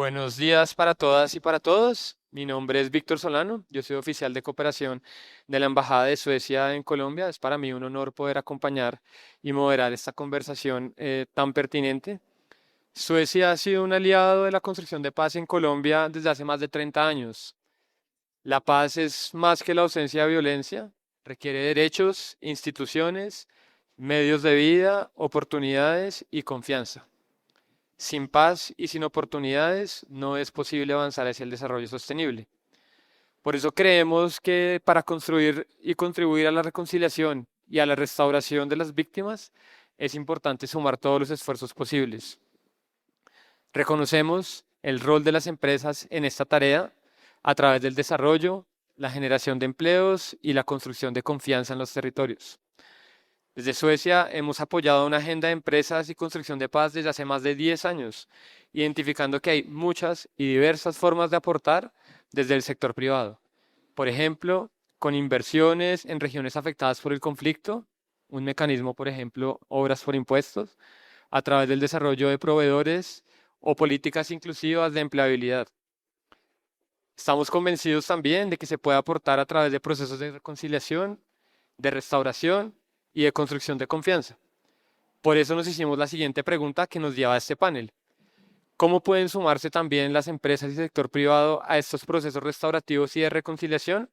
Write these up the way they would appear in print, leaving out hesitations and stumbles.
Buenos días para todas y para todos. Mi nombre es Víctor Solano. Yo soy oficial de cooperación de la Embajada de Suecia en Colombia. Es para mí un honor poder acompañar y moderar esta conversación tan pertinente. Suecia ha sido un aliado de la construcción de paz en Colombia desde hace más de 30 años. La paz es más que la ausencia de violencia. Requiere derechos, instituciones, medios de vida, oportunidades y confianza. Sin paz y sin oportunidades no es posible avanzar hacia el desarrollo sostenible. Por eso creemos que para construir y contribuir a la reconciliación y a la restauración de las víctimas es importante sumar todos los esfuerzos posibles. Reconocemos el rol de las empresas en esta tarea a través del desarrollo, la generación de empleos y la construcción de confianza en los territorios. Desde Suecia hemos apoyado una agenda de empresas y construcción de paz desde hace más de 10 años, identificando que hay muchas y diversas formas de aportar desde el sector privado. Por ejemplo, con inversiones en regiones afectadas por el conflicto, un mecanismo, por ejemplo, obras por impuestos, a través del desarrollo de proveedores o políticas inclusivas de empleabilidad. Estamos convencidos también de que se puede aportar a través de procesos de reconciliación, de restauración y de construcción de confianza. Por eso nos hicimos la siguiente pregunta que nos lleva a este panel. ¿Cómo pueden sumarse también las empresas y sector privado a estos procesos restaurativos y de reconciliación?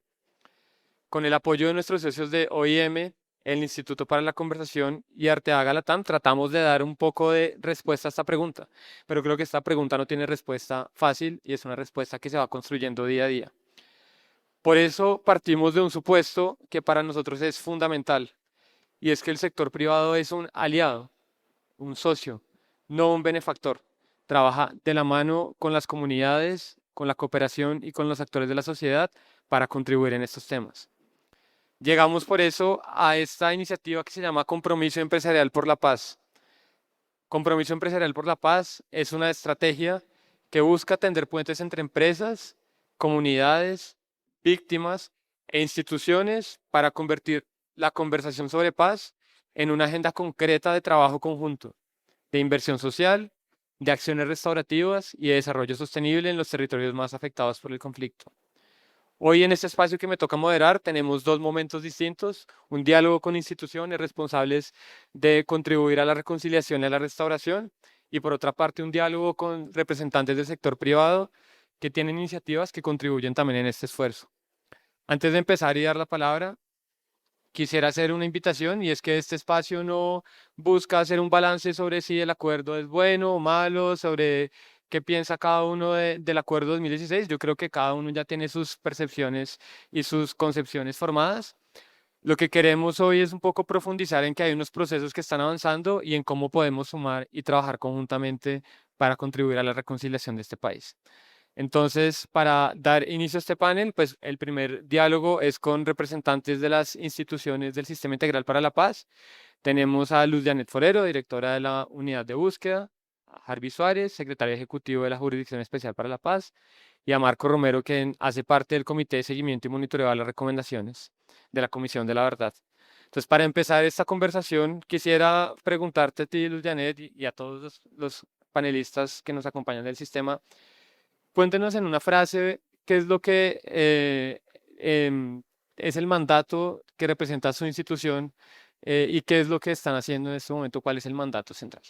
Con el apoyo de nuestros socios de OIM, el Instituto para la Conversación y Arteaga Latam, tratamos de dar un poco de respuesta a esta pregunta, pero creo que esta pregunta no tiene respuesta fácil y es una respuesta que se va construyendo día a día. Por eso partimos de un supuesto que para nosotros es fundamental, y es que el sector privado es un aliado, un socio, no un benefactor. Trabaja de la mano con las comunidades, con la cooperación y con los actores de la sociedad para contribuir en estos temas. Llegamos por eso a esta iniciativa que se llama Compromiso Empresarial por la Paz. Compromiso Empresarial por la Paz es una estrategia que busca tender puentes entre empresas, comunidades, víctimas e instituciones para convertir la conversación sobre paz en una agenda concreta de trabajo conjunto, de inversión social, de acciones restaurativas y de desarrollo sostenible en los territorios más afectados por el conflicto. Hoy en este espacio que me toca moderar tenemos dos momentos distintos, un diálogo con instituciones responsables de contribuir a la reconciliación y a la restauración y por otra parte un diálogo con representantes del sector privado que tienen iniciativas que contribuyen también en este esfuerzo. Antes de empezar y dar la palabra, quisiera hacer una invitación y es que este espacio no busca hacer un balance sobre si el acuerdo es bueno o malo, sobre qué piensa cada uno del acuerdo 2016. Yo creo que cada uno ya tiene sus percepciones y sus concepciones formadas. Lo que queremos hoy es un poco profundizar en que hay unos procesos que están avanzando y en cómo podemos sumar y trabajar conjuntamente para contribuir a la reconciliación de este país. Entonces, para dar inicio a este panel, pues el primer diálogo es con representantes de las instituciones del Sistema Integral para la Paz. Tenemos a Luz Janet Forero, directora de la Unidad de Búsqueda, a Harvey Suárez, secretario ejecutivo de la Jurisdicción Especial para la Paz, y a Marco Romero, quien hace parte del Comité de Seguimiento y Monitoreo de las Recomendaciones de la Comisión de la Verdad. Entonces, para empezar esta conversación, quisiera preguntarte a ti, Luz Janet, y a todos los panelistas que nos acompañan del sistema, cuéntenos en una frase qué es lo que es el mandato que representa su institución y qué es lo que están haciendo en este momento, cuál es el mandato central.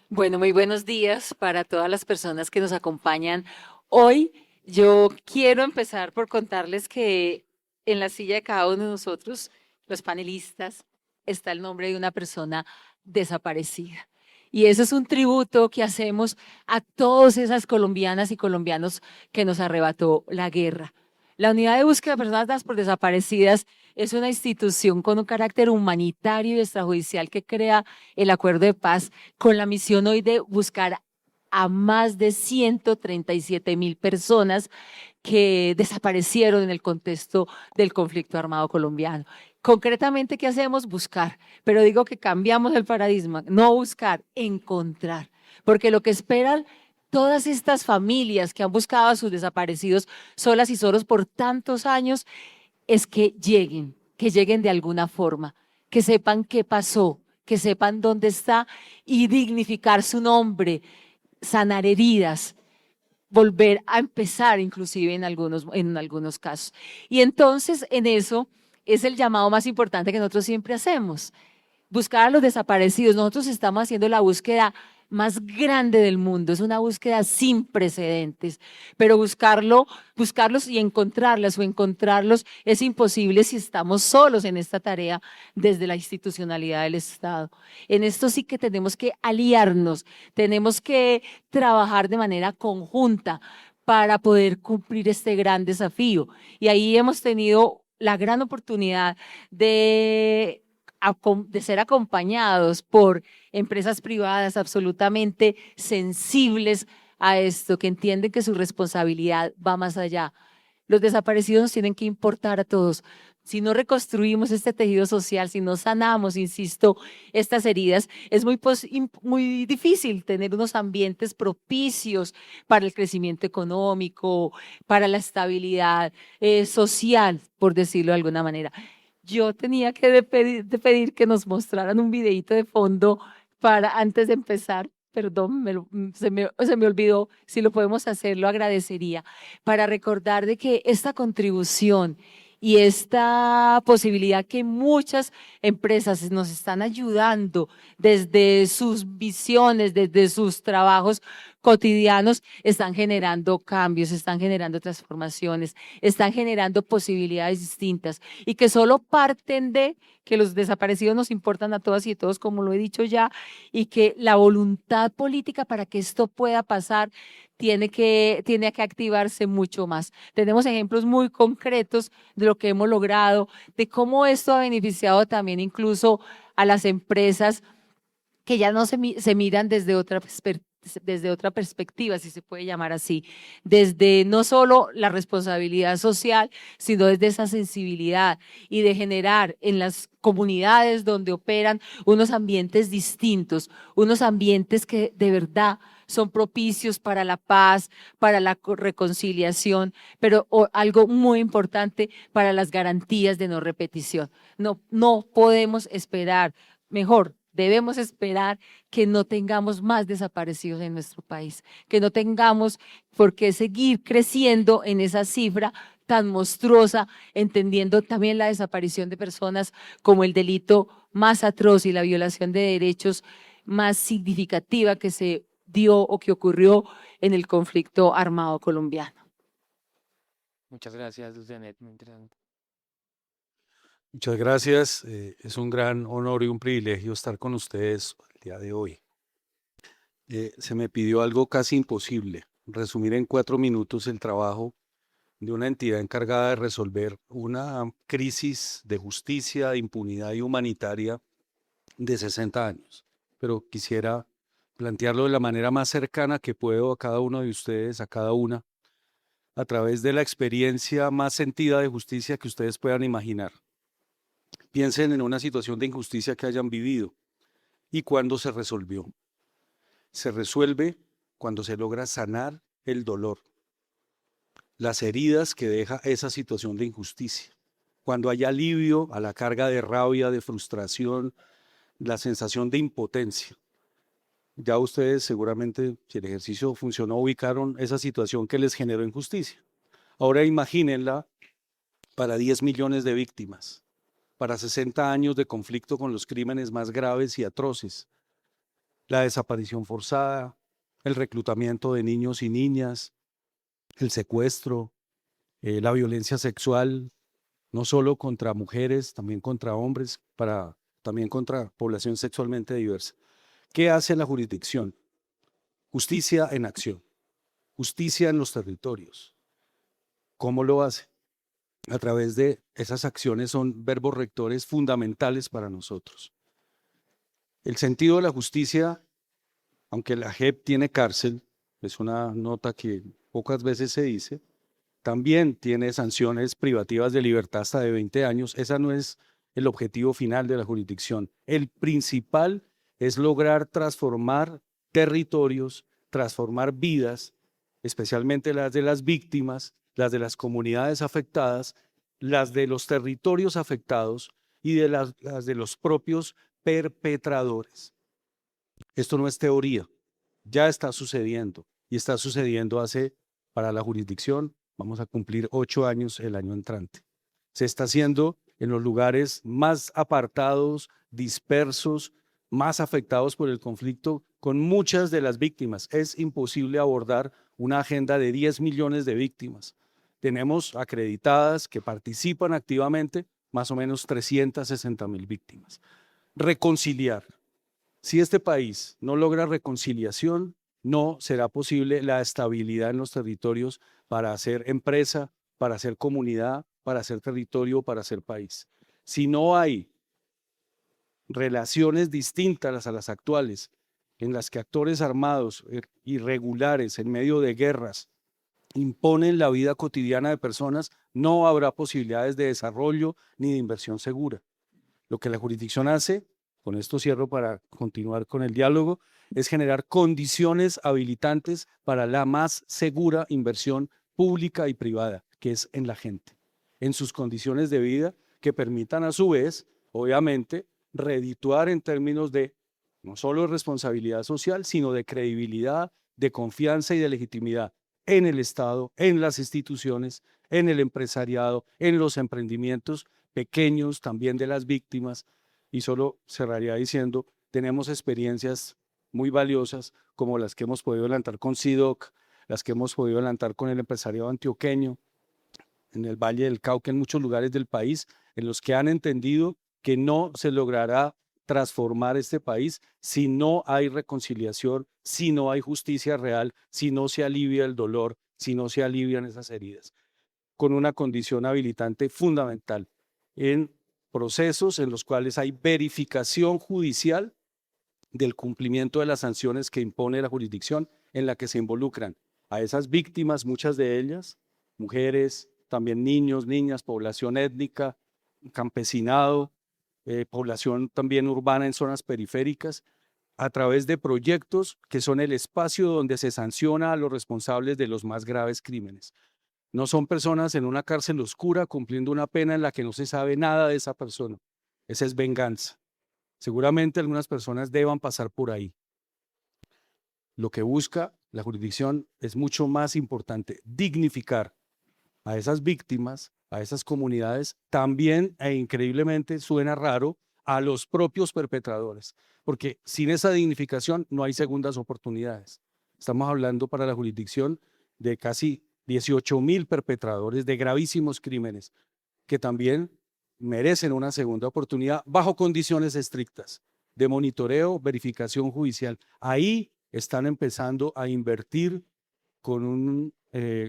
Bueno, muy buenos días para todas las personas que nos acompañan hoy. Yo quiero empezar por contarles que en la silla de cada uno de nosotros, los panelistas, está el nombre de una persona desaparecida. Y eso es un tributo que hacemos a todas esas colombianas y colombianos que nos arrebató la guerra. La Unidad de Búsqueda de Personas Dadas por Desaparecidas es una institución con un carácter humanitario y extrajudicial que crea el acuerdo de paz con la misión hoy de buscar a más de 137.000 personas que desaparecieron en el contexto del conflicto armado colombiano. Concretamente, ¿qué hacemos? Buscar. Pero digo que cambiamos el paradigma, no buscar, encontrar. Porque lo que esperan todas estas familias que han buscado a sus desaparecidos solas y solos por tantos años es que lleguen de alguna forma, que sepan qué pasó, que sepan dónde está y dignificar su nombre, sanar heridas, volver a empezar, inclusive en algunos casos. Y entonces en eso es el llamado más importante que nosotros siempre hacemos, buscar a los desaparecidos. Nosotros estamos haciendo la búsqueda más grande del mundo, es una búsqueda sin precedentes, pero buscarlos y encontrarlas o encontrarlos es imposible si estamos solos en esta tarea desde la institucionalidad del Estado. En esto sí que tenemos que aliarnos, tenemos que trabajar de manera conjunta para poder cumplir este gran desafío. Y ahí hemos tenido la gran oportunidad de ser acompañados por empresas privadas absolutamente sensibles a esto, que entienden que su responsabilidad va más allá. Los desaparecidos nos tienen que importar a todos. Si no reconstruimos este tejido social, si no sanamos, insisto, estas heridas, es muy difícil tener unos ambientes propicios para el crecimiento económico, para la estabilidad social, por decirlo de alguna manera. Yo tenía que de pedir que nos mostraran un videíto de fondo para antes de empezar. Perdón, se me olvidó. Si lo podemos hacer, lo agradecería. Para recordar de que esta contribución y esta posibilidad que muchas empresas nos están ayudando desde sus visiones, desde sus trabajos cotidianos, están generando cambios, están generando transformaciones, están generando posibilidades distintas y que solo parten de que los desaparecidos nos importan a todas y a todos, como lo he dicho ya, y que la voluntad política para que esto pueda pasar tiene que activarse mucho más. Tenemos ejemplos muy concretos de lo que hemos logrado, de cómo esto ha beneficiado también incluso a las empresas que ya no se miran desde otra perspectiva, si se puede llamar así, desde no solo la responsabilidad social, sino desde esa sensibilidad y de generar en las comunidades donde operan unos ambientes distintos, unos ambientes que de verdad son propicios para la paz, para la reconciliación, pero algo muy importante para las garantías de no repetición. No podemos esperar, mejor, debemos esperar que no tengamos más desaparecidos en nuestro país, que no tengamos por qué seguir creciendo en esa cifra tan monstruosa, entendiendo también la desaparición de personas como el delito más atroz y la violación de derechos más significativa que se dio o que ocurrió en el conflicto armado colombiano. Muchas gracias, Lucianet, muy interesante. Muchas gracias. Es un gran honor y un privilegio estar con ustedes el día de hoy. Se me pidió algo casi imposible, resumir en 4 minutos el trabajo de una entidad encargada de resolver una crisis de justicia, de impunidad y humanitaria de 60 años. Pero quisiera plantearlo de la manera más cercana que puedo a cada uno de ustedes, a cada una, a través de la experiencia más sentida de justicia que ustedes puedan imaginar. Piensen en una situación de injusticia que hayan vivido y cuándo se resolvió. Se resuelve cuando se logra sanar el dolor, las heridas que deja esa situación de injusticia, cuando hay alivio a la carga de rabia, de frustración, la sensación de impotencia. Ya ustedes seguramente, si el ejercicio funcionó, ubicaron esa situación que les generó injusticia. Ahora imagínenla para 10 millones de víctimas, para 60 años de conflicto con los crímenes más graves y atroces, la desaparición forzada, el reclutamiento de niños y niñas, el secuestro, la violencia sexual, no solo contra mujeres, también contra hombres, también contra población sexualmente diversa. ¿Qué hace la jurisdicción? Justicia en acción, justicia en los territorios. ¿Cómo lo hace? A través de esas acciones son verbos rectores fundamentales para nosotros. El sentido de la justicia, aunque la JEP tiene cárcel, es una nota que pocas veces se dice, también tiene sanciones privativas de libertad hasta de 20 años. Esa no es el objetivo final de la jurisdicción. El principal es lograr transformar territorios, transformar vidas, especialmente las de las víctimas, las de las comunidades afectadas, las de los territorios afectados y las de los propios perpetradores. Esto no es teoría, ya está sucediendo. y está sucediendo para la jurisdicción, vamos a cumplir 8 años el año entrante. Se está haciendo en los lugares más apartados, dispersos, más afectados por el conflicto, con muchas de las víctimas. Es imposible abordar una agenda de 10 millones de víctimas. Tenemos acreditadas que participan activamente más o menos 360.000 víctimas. Reconciliar. Si este país no logra reconciliación, no será posible la estabilidad en los territorios para hacer empresa, para hacer comunidad, para hacer territorio, para hacer país. Si no hay relaciones distintas a las actuales, en las que actores armados irregulares en medio de guerras imponen la vida cotidiana de personas, no habrá posibilidades de desarrollo ni de inversión segura. Lo que la jurisdicción hace, con esto cierro para continuar con el diálogo, es generar condiciones habilitantes para la más segura inversión pública y privada, que es en la gente, en sus condiciones de vida, que permitan a su vez, obviamente, redituar en términos de no solo responsabilidad social, sino de credibilidad, de confianza y de legitimidad en el Estado, en las instituciones, en el empresariado, en los emprendimientos pequeños, también de las víctimas. Y solo cerraría diciendo, tenemos experiencias muy valiosas como las que hemos podido adelantar con SIDOC, las que hemos podido adelantar con el empresariado antioqueño, en el Valle del Cauca, en muchos lugares del país, en los que han entendido que no se logrará transformar este país si no hay reconciliación, si no hay justicia real, si no se alivia el dolor, si no se alivian esas heridas, con una condición habilitante fundamental en procesos en los cuales hay verificación judicial del cumplimiento de las sanciones que impone la jurisdicción en la que se involucran a esas víctimas, muchas de ellas, mujeres, también niños, niñas, población étnica, campesinado, población también urbana en zonas periféricas, a través de proyectos que son el espacio donde se sanciona a los responsables de los más graves crímenes. No son personas en una cárcel oscura cumpliendo una pena en la que no se sabe nada de esa persona. Esa es venganza. Seguramente algunas personas deban pasar por ahí. Lo que busca la jurisdicción es mucho más importante, dignificar a esas víctimas, a esas comunidades, también e increíblemente suena raro, a los propios perpetradores, porque sin esa dignificación no hay segundas oportunidades. Estamos hablando para la jurisdicción de casi 18.000 perpetradores de gravísimos crímenes que también merecen una segunda oportunidad bajo condiciones estrictas de monitoreo, verificación judicial. Ahí están empezando a invertir con un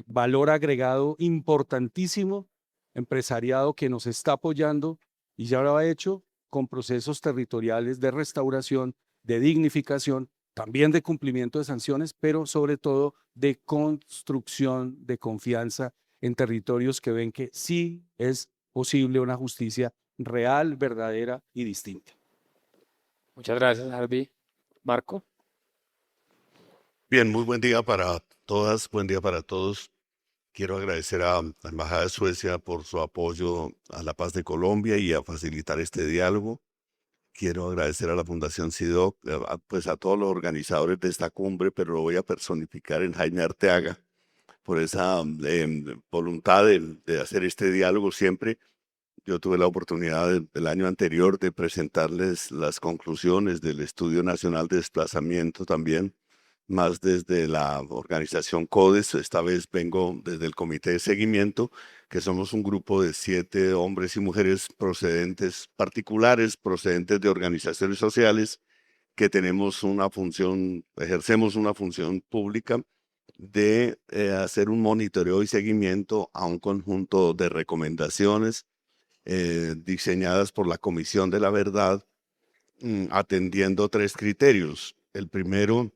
valor agregado importantísimo, empresariado que nos está apoyando y ya lo ha hecho con procesos territoriales de restauración, de dignificación, también de cumplimiento de sanciones, pero sobre todo de construcción de confianza en territorios que ven que sí es posible una justicia real, verdadera y distinta. Muchas gracias, Harvey. Marco. Bien, muy buen día para todas, buen día para todos. Quiero agradecer a la Embajada de Suecia por su apoyo a la paz de Colombia y a facilitar este diálogo. Quiero agradecer a la Fundación SIDOC, pues a todos los organizadores de esta cumbre, pero lo voy a personificar en Jaime Arteaga por esa voluntad de hacer este diálogo siempre. Yo tuve la oportunidad el año anterior de presentarles las conclusiones del Estudio Nacional de Desplazamiento también, más desde la organización CODES. Esta vez vengo desde el Comité de Seguimiento, que somos un grupo de 7 hombres y mujeres particulares, procedentes de organizaciones sociales, que tenemos una función, ejercemos una función pública de hacer un monitoreo y seguimiento a un conjunto de recomendaciones diseñadas por la Comisión de la Verdad, atendiendo 3 criterios. El primero,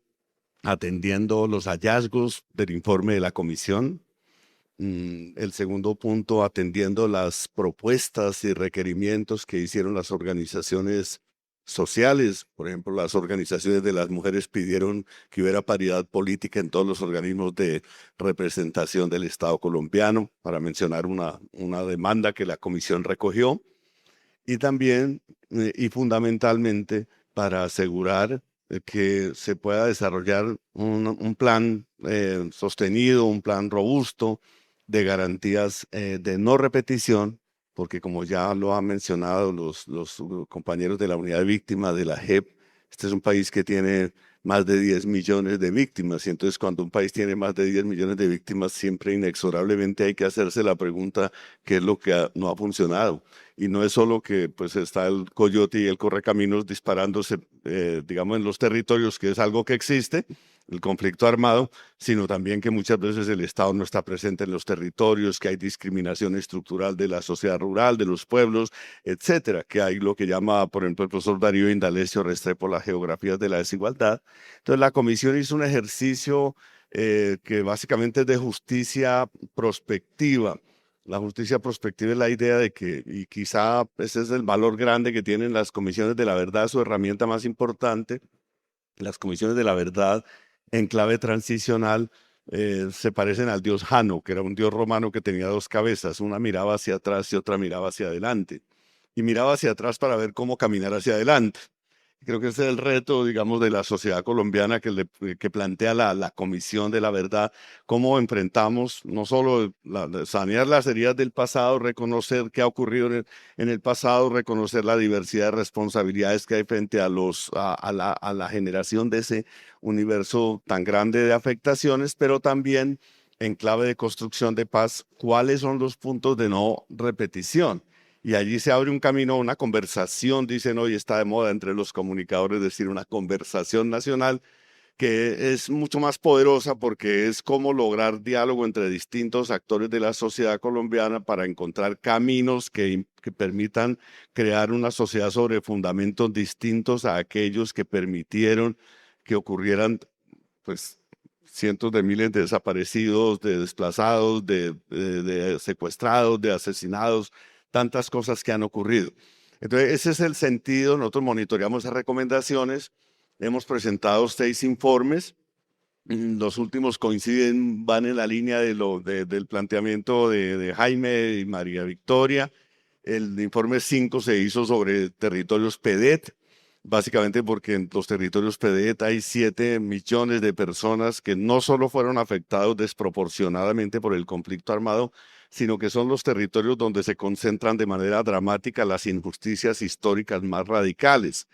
atendiendo los hallazgos del informe de la comisión. El segundo punto, atendiendo las propuestas y requerimientos que hicieron las organizaciones sociales. Por ejemplo, las organizaciones de las mujeres pidieron que hubiera paridad política en todos los organismos de representación del Estado colombiano, para mencionar una demanda que la comisión recogió. Y también, y fundamentalmente, para asegurar que se pueda desarrollar un plan sostenido, un plan robusto de garantías de no repetición, porque como ya lo han mencionado los compañeros de la unidad de víctimas de la JEP, este es un país que tiene más de 10 millones de víctimas, y entonces cuando un país tiene más de 10 millones de víctimas, siempre inexorablemente hay que hacerse la pregunta, ¿qué es lo que no ha funcionado? Y no es solo que pues está el coyote y el correcaminos disparándose, digamos, en los territorios, que es algo que existe, el conflicto armado, sino también que muchas veces el Estado no está presente en los territorios, que hay discriminación estructural de la sociedad rural, de los pueblos, etcétera, que hay lo que llama, por ejemplo, el profesor Darío Indalecio Restrepo, las geografías de la desigualdad. Entonces, la comisión hizo un ejercicio que básicamente es de justicia prospectiva. La justicia prospectiva es la idea de que, y quizá ese es el valor grande que tienen las comisiones de la verdad, su herramienta más importante, las comisiones de la verdad en clave transicional se parecen al dios Jano, que era un dios romano que tenía dos cabezas, una miraba hacia atrás y otra miraba hacia adelante. Y miraba hacia atrás para ver cómo caminar hacia adelante. Creo que ese es el reto, digamos, de la sociedad colombiana que plantea la Comisión de la Verdad, cómo enfrentamos no solo sanear las heridas del pasado, reconocer qué ha ocurrido en el pasado, reconocer la diversidad de responsabilidades que hay frente a la generación de ese universo tan grande de afectaciones, pero también en clave de construcción de paz, cuáles son los puntos de no repetición. Y allí se abre un camino, una conversación, dicen hoy está de moda entre los comunicadores decir una conversación nacional, que es mucho más poderosa porque es cómo lograr diálogo entre distintos actores de la sociedad colombiana para encontrar caminos que permitan crear una sociedad sobre fundamentos distintos a aquellos que permitieron que ocurrieran, pues, cientos de miles de desaparecidos, de desplazados, de secuestrados, de asesinados, tantas cosas que han ocurrido. Entonces, ese es el sentido. Nosotros monitoreamos esas recomendaciones. Hemos presentado 6 informes. Los últimos coinciden, van en la línea del planteamiento de Jaime y María Victoria. El informe 5 se hizo sobre territorios PEDET, básicamente porque en los territorios PEDET hay 7 millones de personas que no solo fueron afectados desproporcionadamente por el conflicto armado, sino que son los territorios donde se concentran de manera dramática las injusticias históricas más radicales.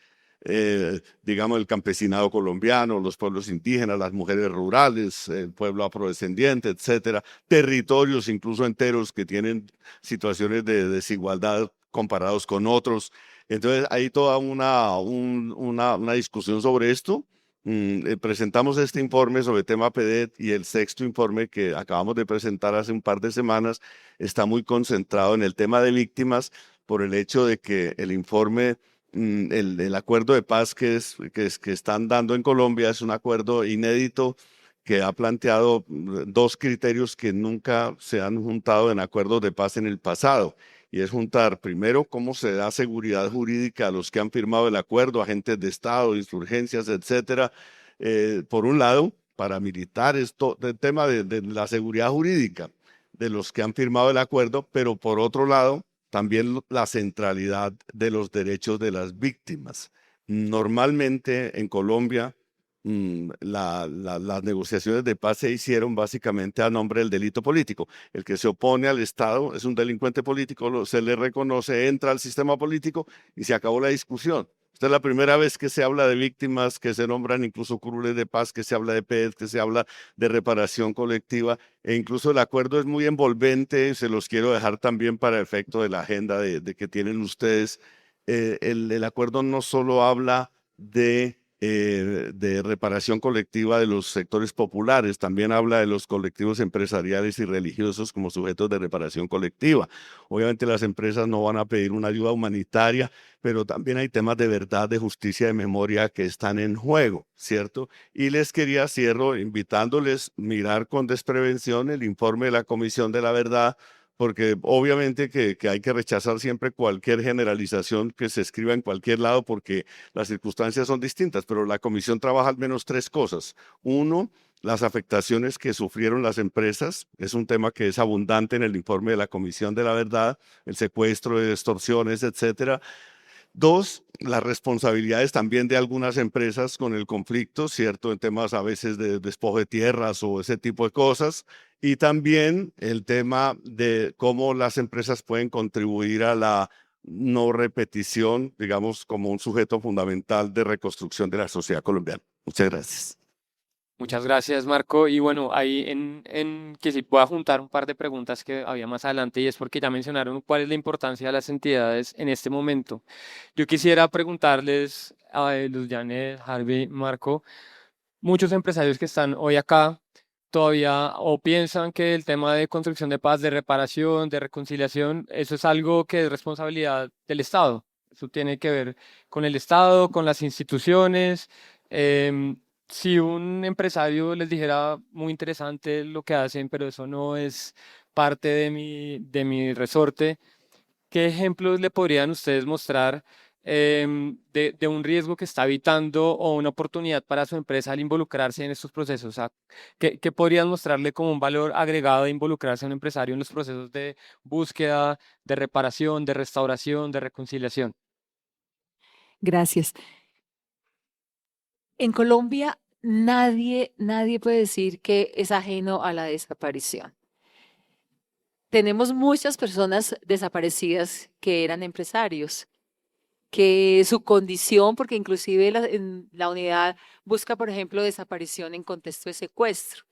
Digamos, el campesinado colombiano, los pueblos indígenas, las mujeres rurales, el pueblo afrodescendiente, etcétera, territorios incluso enteros que tienen situaciones de desigualdad comparados con otros. Entonces, hay toda una discusión sobre esto. Presentamos este informe sobre el tema PEDET y el 6º informe que acabamos de presentar hace un par de semanas está muy concentrado en el tema de víctimas por el hecho de que el informe, el acuerdo de paz que están dando en Colombia es un acuerdo inédito que ha planteado 2 criterios que nunca se han juntado en acuerdos de paz en el pasado. Y es juntar primero cómo se da seguridad jurídica a los que han firmado el acuerdo, agentes de Estado, insurgencias, etcétera. Por un lado, paramilitares, el tema de la seguridad jurídica de los que han firmado el acuerdo, pero por otro lado, también la centralidad de los derechos de las víctimas. Normalmente en Colombia, las negociaciones de paz se hicieron básicamente a nombre del delito político. El que se opone al Estado es un delincuente político, se le reconoce, entra al sistema político y se acabó la discusión. Esta es la primera vez que se habla de víctimas, que se nombran incluso curules de paz, que se habla de PED, que se habla de reparación colectiva, e incluso el acuerdo es muy envolvente, se los quiero dejar también para efecto de la agenda de que tienen ustedes. El acuerdo no solo habla de reparación colectiva de los sectores populares, también habla de los colectivos empresariales y religiosos como sujetos de reparación colectiva. Obviamente las empresas no van a pedir una ayuda humanitaria, pero también hay temas de verdad, de justicia, de memoria que están en juego, ¿cierto? Y les quería cierro invitándoles a mirar con desprevención el informe de la Comisión de la Verdad, porque obviamente que hay que rechazar siempre cualquier generalización que se escriba en cualquier lado, porque las circunstancias son distintas, pero la comisión trabaja al menos 3 cosas. Uno, las afectaciones que sufrieron las empresas, es un tema que es abundante en el informe de la Comisión de la Verdad, el secuestro de extorsiones, etcétera. Dos, las responsabilidades también de algunas empresas con el conflicto, ¿cierto? En temas a veces de despojo de tierras o ese tipo de cosas. Y también el tema de cómo las empresas pueden contribuir a la no repetición, digamos, como un sujeto fundamental de reconstrucción de la sociedad colombiana. Muchas gracias. Muchas gracias, Marco. Y bueno, ahí que si pueda juntar un par de preguntas que había más adelante, y es porque ya mencionaron cuál es la importancia de las entidades en este momento. Yo quisiera preguntarles a Luciane, Harvey, Marco, muchos empresarios que están hoy acá todavía o piensan que el tema de construcción de paz, de reparación, de reconciliación, eso es algo que es responsabilidad del Estado. Eso tiene que ver con el Estado, con las instituciones. em, si un empresario les dijera muy interesante lo que hacen, pero eso no es parte de mi resorte, ¿qué ejemplos le podrían ustedes mostrar de un riesgo que está evitando o una oportunidad para su empresa al involucrarse en estos procesos? O sea, ¿qué podrían mostrarle como un valor agregado de involucrarse a un empresario en los procesos de búsqueda, de reparación, de restauración, de reconciliación? Gracias. En Colombia nadie puede decir que es ajeno a la desaparición. Tenemos muchas personas desaparecidas que eran empresarios, que su condición, porque inclusive en la unidad busca, por ejemplo, desaparición en contexto de secuestro.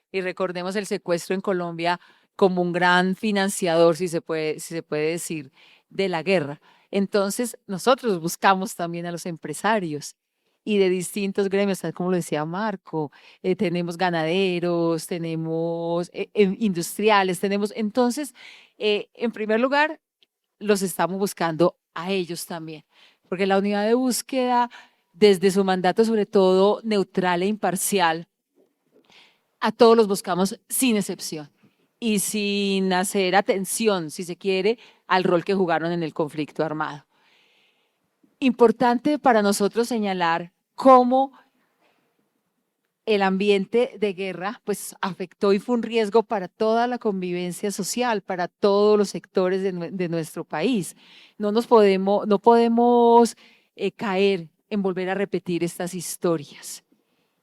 Y recordemos el secuestro en Colombia como un gran financiador, si se puede decir, de la guerra. Entonces, nosotros buscamos también a los empresarios y de distintos gremios, tal como lo decía Marco, tenemos ganaderos, tenemos industriales, tenemos, entonces, en primer lugar, los estamos buscando a ellos también, porque la unidad de búsqueda, desde su mandato sobre todo neutral e imparcial, a todos los buscamos sin excepción y sin hacer atención, si se quiere, al rol que jugaron en el conflicto armado. Importante para nosotros señalar cómo el ambiente de guerra pues afectó y fue un riesgo para toda la convivencia social, para todos los sectores de nuestro país. No podemos caer en volver a repetir estas historias.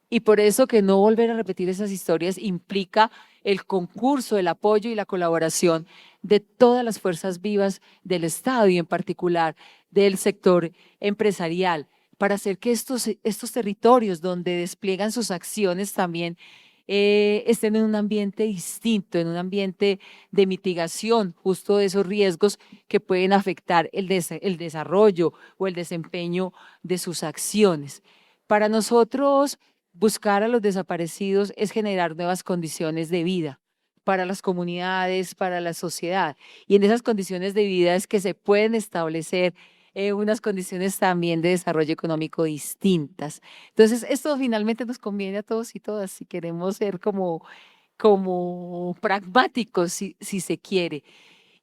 Y por eso que no volver a repetir esas historias implica el concurso, el apoyo y la colaboración de todas las fuerzas vivas del Estado y en particular del sector empresarial, para hacer que estos territorios donde despliegan sus acciones también estén en un ambiente distinto, en un ambiente de mitigación justo de esos riesgos que pueden afectar el desarrollo o el desempeño de sus acciones. Para nosotros, buscar a los desaparecidos es generar nuevas condiciones de vida para las comunidades, para la sociedad. Y en esas condiciones de vida es que se pueden establecer unas condiciones también de desarrollo económico distintas. Entonces, esto finalmente nos conviene a todos y todas si queremos ser como pragmáticos, si se quiere.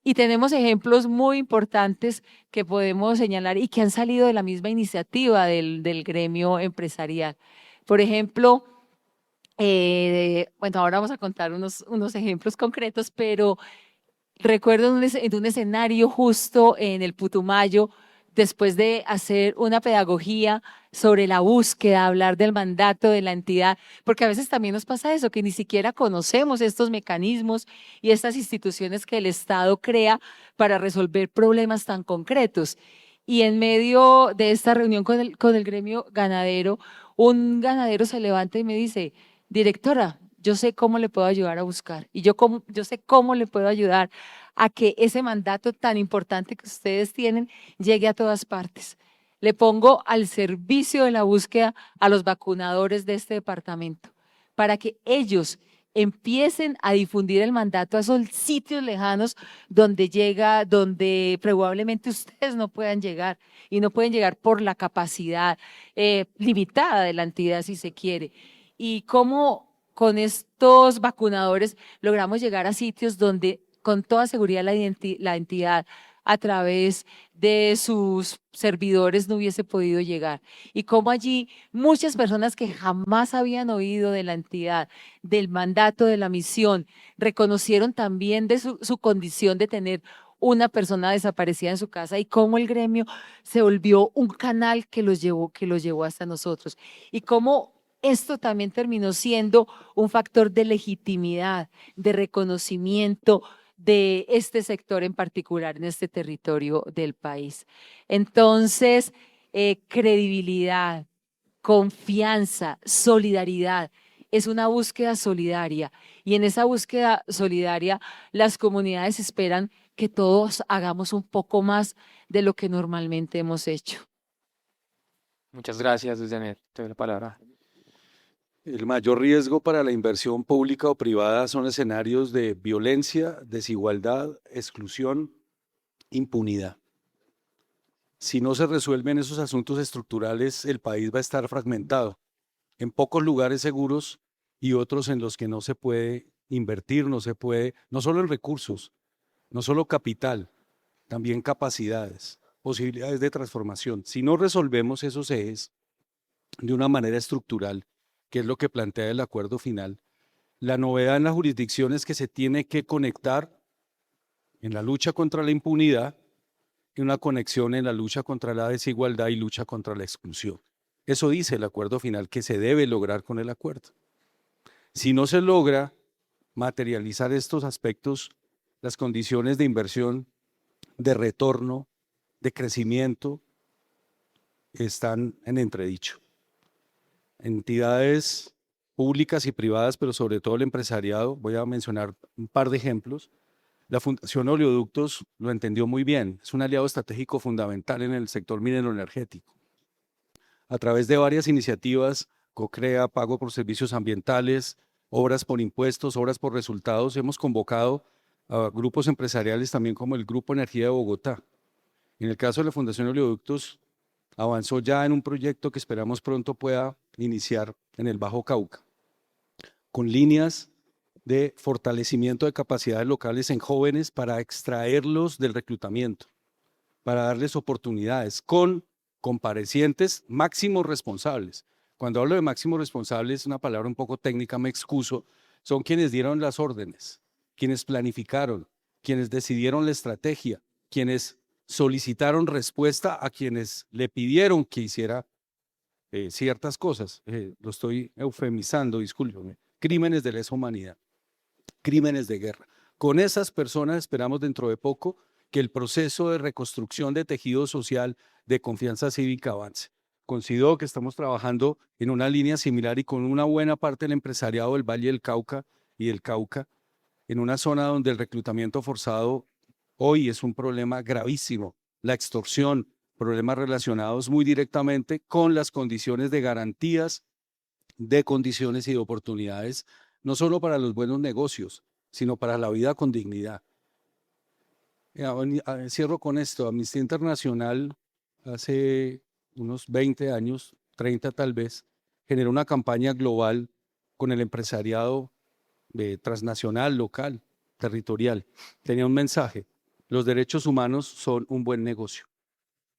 Y tenemos ejemplos muy importantes que podemos señalar y que han salido de la misma iniciativa del gremio empresarial. Por ejemplo, bueno, ahora vamos a contar unos ejemplos concretos, pero recuerdo en un escenario justo en el Putumayo, después de hacer una pedagogía sobre la búsqueda, hablar del mandato de la entidad, porque a veces también nos pasa eso, que ni siquiera conocemos estos mecanismos y estas instituciones que el Estado crea para resolver problemas tan concretos. Y en medio de esta reunión con el gremio ganadero, un ganadero se levanta y me dice, directora, yo sé cómo le puedo ayudar a buscar y yo sé cómo le puedo ayudar a que ese mandato tan importante que ustedes tienen llegue a todas partes. Le pongo al servicio de la búsqueda a los vacunadores de este departamento para que ellos empiecen a difundir el mandato a esos sitios lejanos donde probablemente ustedes no puedan llegar y no pueden llegar por la capacidad limitada de la entidad si se quiere. Y cómo con estos vacunadores logramos llegar a sitios donde con toda seguridad la entidad a través de sus servidores no hubiese podido llegar. Y cómo allí muchas personas que jamás habían oído de la entidad, del mandato, de la misión, reconocieron también de su condición de tener una persona desaparecida en su casa y cómo el gremio se volvió un canal que los llevó hasta nosotros. Y cómo esto también terminó siendo un factor de legitimidad, de reconocimiento de este sector en particular en este territorio del país. Entonces, credibilidad, confianza, solidaridad. Es una búsqueda solidaria y en esa búsqueda solidaria las comunidades esperan que todos hagamos un poco más de lo que normalmente hemos hecho. Muchas gracias, Luis Janet. Te doy la palabra. El mayor riesgo para la inversión pública o privada son escenarios de violencia, desigualdad, exclusión, impunidad. Si no se resuelven esos asuntos estructurales, el país va a estar fragmentado en pocos lugares seguros y otros en los que no se puede invertir, no se puede, no solo en recursos, no solo capital, también capacidades, posibilidades de transformación. Si no resolvemos esos ejes de una manera estructural, que es lo que plantea el acuerdo final, la novedad en la jurisdicción es que se tiene que conectar en la lucha contra la impunidad y una conexión en la lucha contra la desigualdad y lucha contra la exclusión. Eso dice el acuerdo final que se debe lograr con el acuerdo. Si no se logra materializar estos aspectos, las condiciones de inversión, de retorno, de crecimiento, están en entredicho. Entidades públicas y privadas, pero sobre todo el empresariado, voy a mencionar un par de ejemplos. La Fundación Oleoductos lo entendió muy bien, es un aliado estratégico fundamental en el sector minero energético. A través de varias iniciativas, COCREA, Pago por Servicios Ambientales, Obras por Impuestos, Obras por Resultados, hemos convocado a grupos empresariales también como el Grupo Energía de Bogotá. En el caso de la Fundación Oleoductos, avanzó ya en un proyecto que esperamos pronto pueda iniciar en el Bajo Cauca, con líneas de fortalecimiento de capacidades locales en jóvenes para extraerlos del reclutamiento, para darles oportunidades con comparecientes máximos responsables. Cuando hablo de máximos responsables, es una palabra un poco técnica, me excuso, son quienes dieron las órdenes, quienes planificaron, quienes decidieron la estrategia, quienes solicitaron respuesta a quienes le pidieron que hiciera ciertas cosas. Lo estoy eufemizando, discúlpeme. Crímenes de lesa humanidad, crímenes de guerra. Con esas personas esperamos dentro de poco que el proceso de reconstrucción de tejido social, de confianza cívica avance. Considero que estamos trabajando en una línea similar y con una buena parte del empresariado del Valle del Cauca y del Cauca, en una zona donde el reclutamiento forzado hoy es un problema gravísimo, la extorsión, problemas relacionados muy directamente con las condiciones de garantías, de condiciones y de oportunidades, no solo para los buenos negocios, sino para la vida con dignidad. Cierro con esto. Amnistía Internacional hace unos 20 años, 30 tal vez, generó una campaña global con el empresariado transnacional, local, territorial. Tenía un mensaje: los derechos humanos son un buen negocio.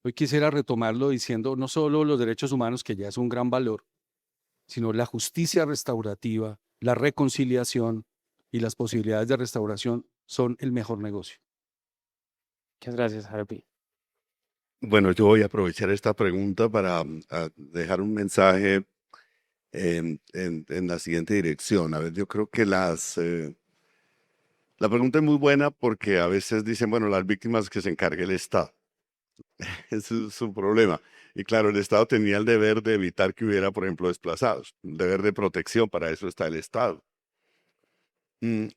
Hoy quisiera retomarlo diciendo no solo los derechos humanos, que ya es un gran valor, sino la justicia restaurativa, la reconciliación y las posibilidades de restauración son el mejor negocio. Muchas gracias, Harvey. Bueno, yo voy a aprovechar esta pregunta para dejar un mensaje en la siguiente dirección. A ver, yo creo que la pregunta es muy buena porque a veces dicen, bueno, las víctimas que se encargue el Estado. Ese es su problema. Y claro, el Estado tenía el deber de evitar que hubiera, por ejemplo, desplazados. Un deber de protección, para eso está el Estado.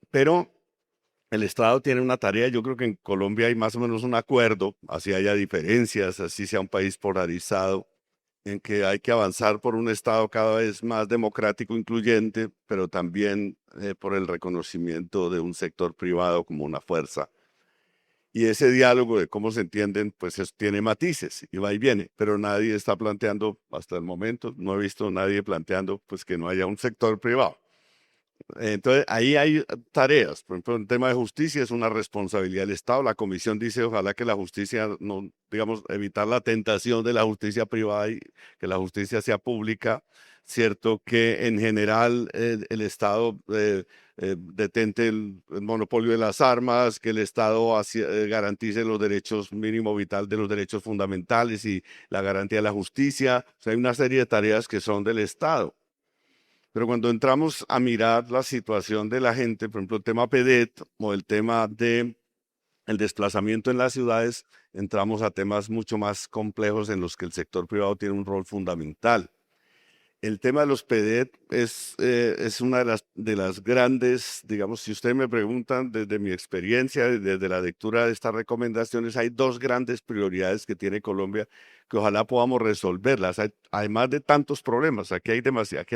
Pero el Estado tiene una tarea, yo creo que en Colombia hay más o menos un acuerdo, así haya diferencias, así sea un país polarizado, en que hay que avanzar por un Estado cada vez más democrático, incluyente, pero también por el reconocimiento de un sector privado como una fuerza. Y ese diálogo de cómo se entienden, pues tiene matices y va y viene, pero nadie está planteando, hasta el momento, no he visto a nadie planteando pues que no haya un sector privado. Entonces, ahí hay tareas. Por ejemplo, en tema de justicia es una responsabilidad del Estado. La comisión dice, ojalá que la justicia, no, digamos, evitar la tentación de la justicia privada y que la justicia sea pública. Cierto que en general el Estado detente el monopolio de las armas, que el Estado garantice los derechos mínimo vital de los derechos fundamentales y la garantía de la justicia. O sea, hay una serie de tareas que son del Estado. Pero cuando entramos a mirar la situación de la gente, por ejemplo, el tema PEDET o el tema de el desplazamiento en las ciudades, entramos a temas mucho más complejos en los que el sector privado tiene un rol fundamental. El tema de los PEDET es una de las grandes, digamos, si ustedes me preguntan desde mi experiencia, desde la lectura de estas recomendaciones, hay dos grandes prioridades que tiene Colombia que ojalá podamos resolverlas. Además de tantos problemas, aquí hay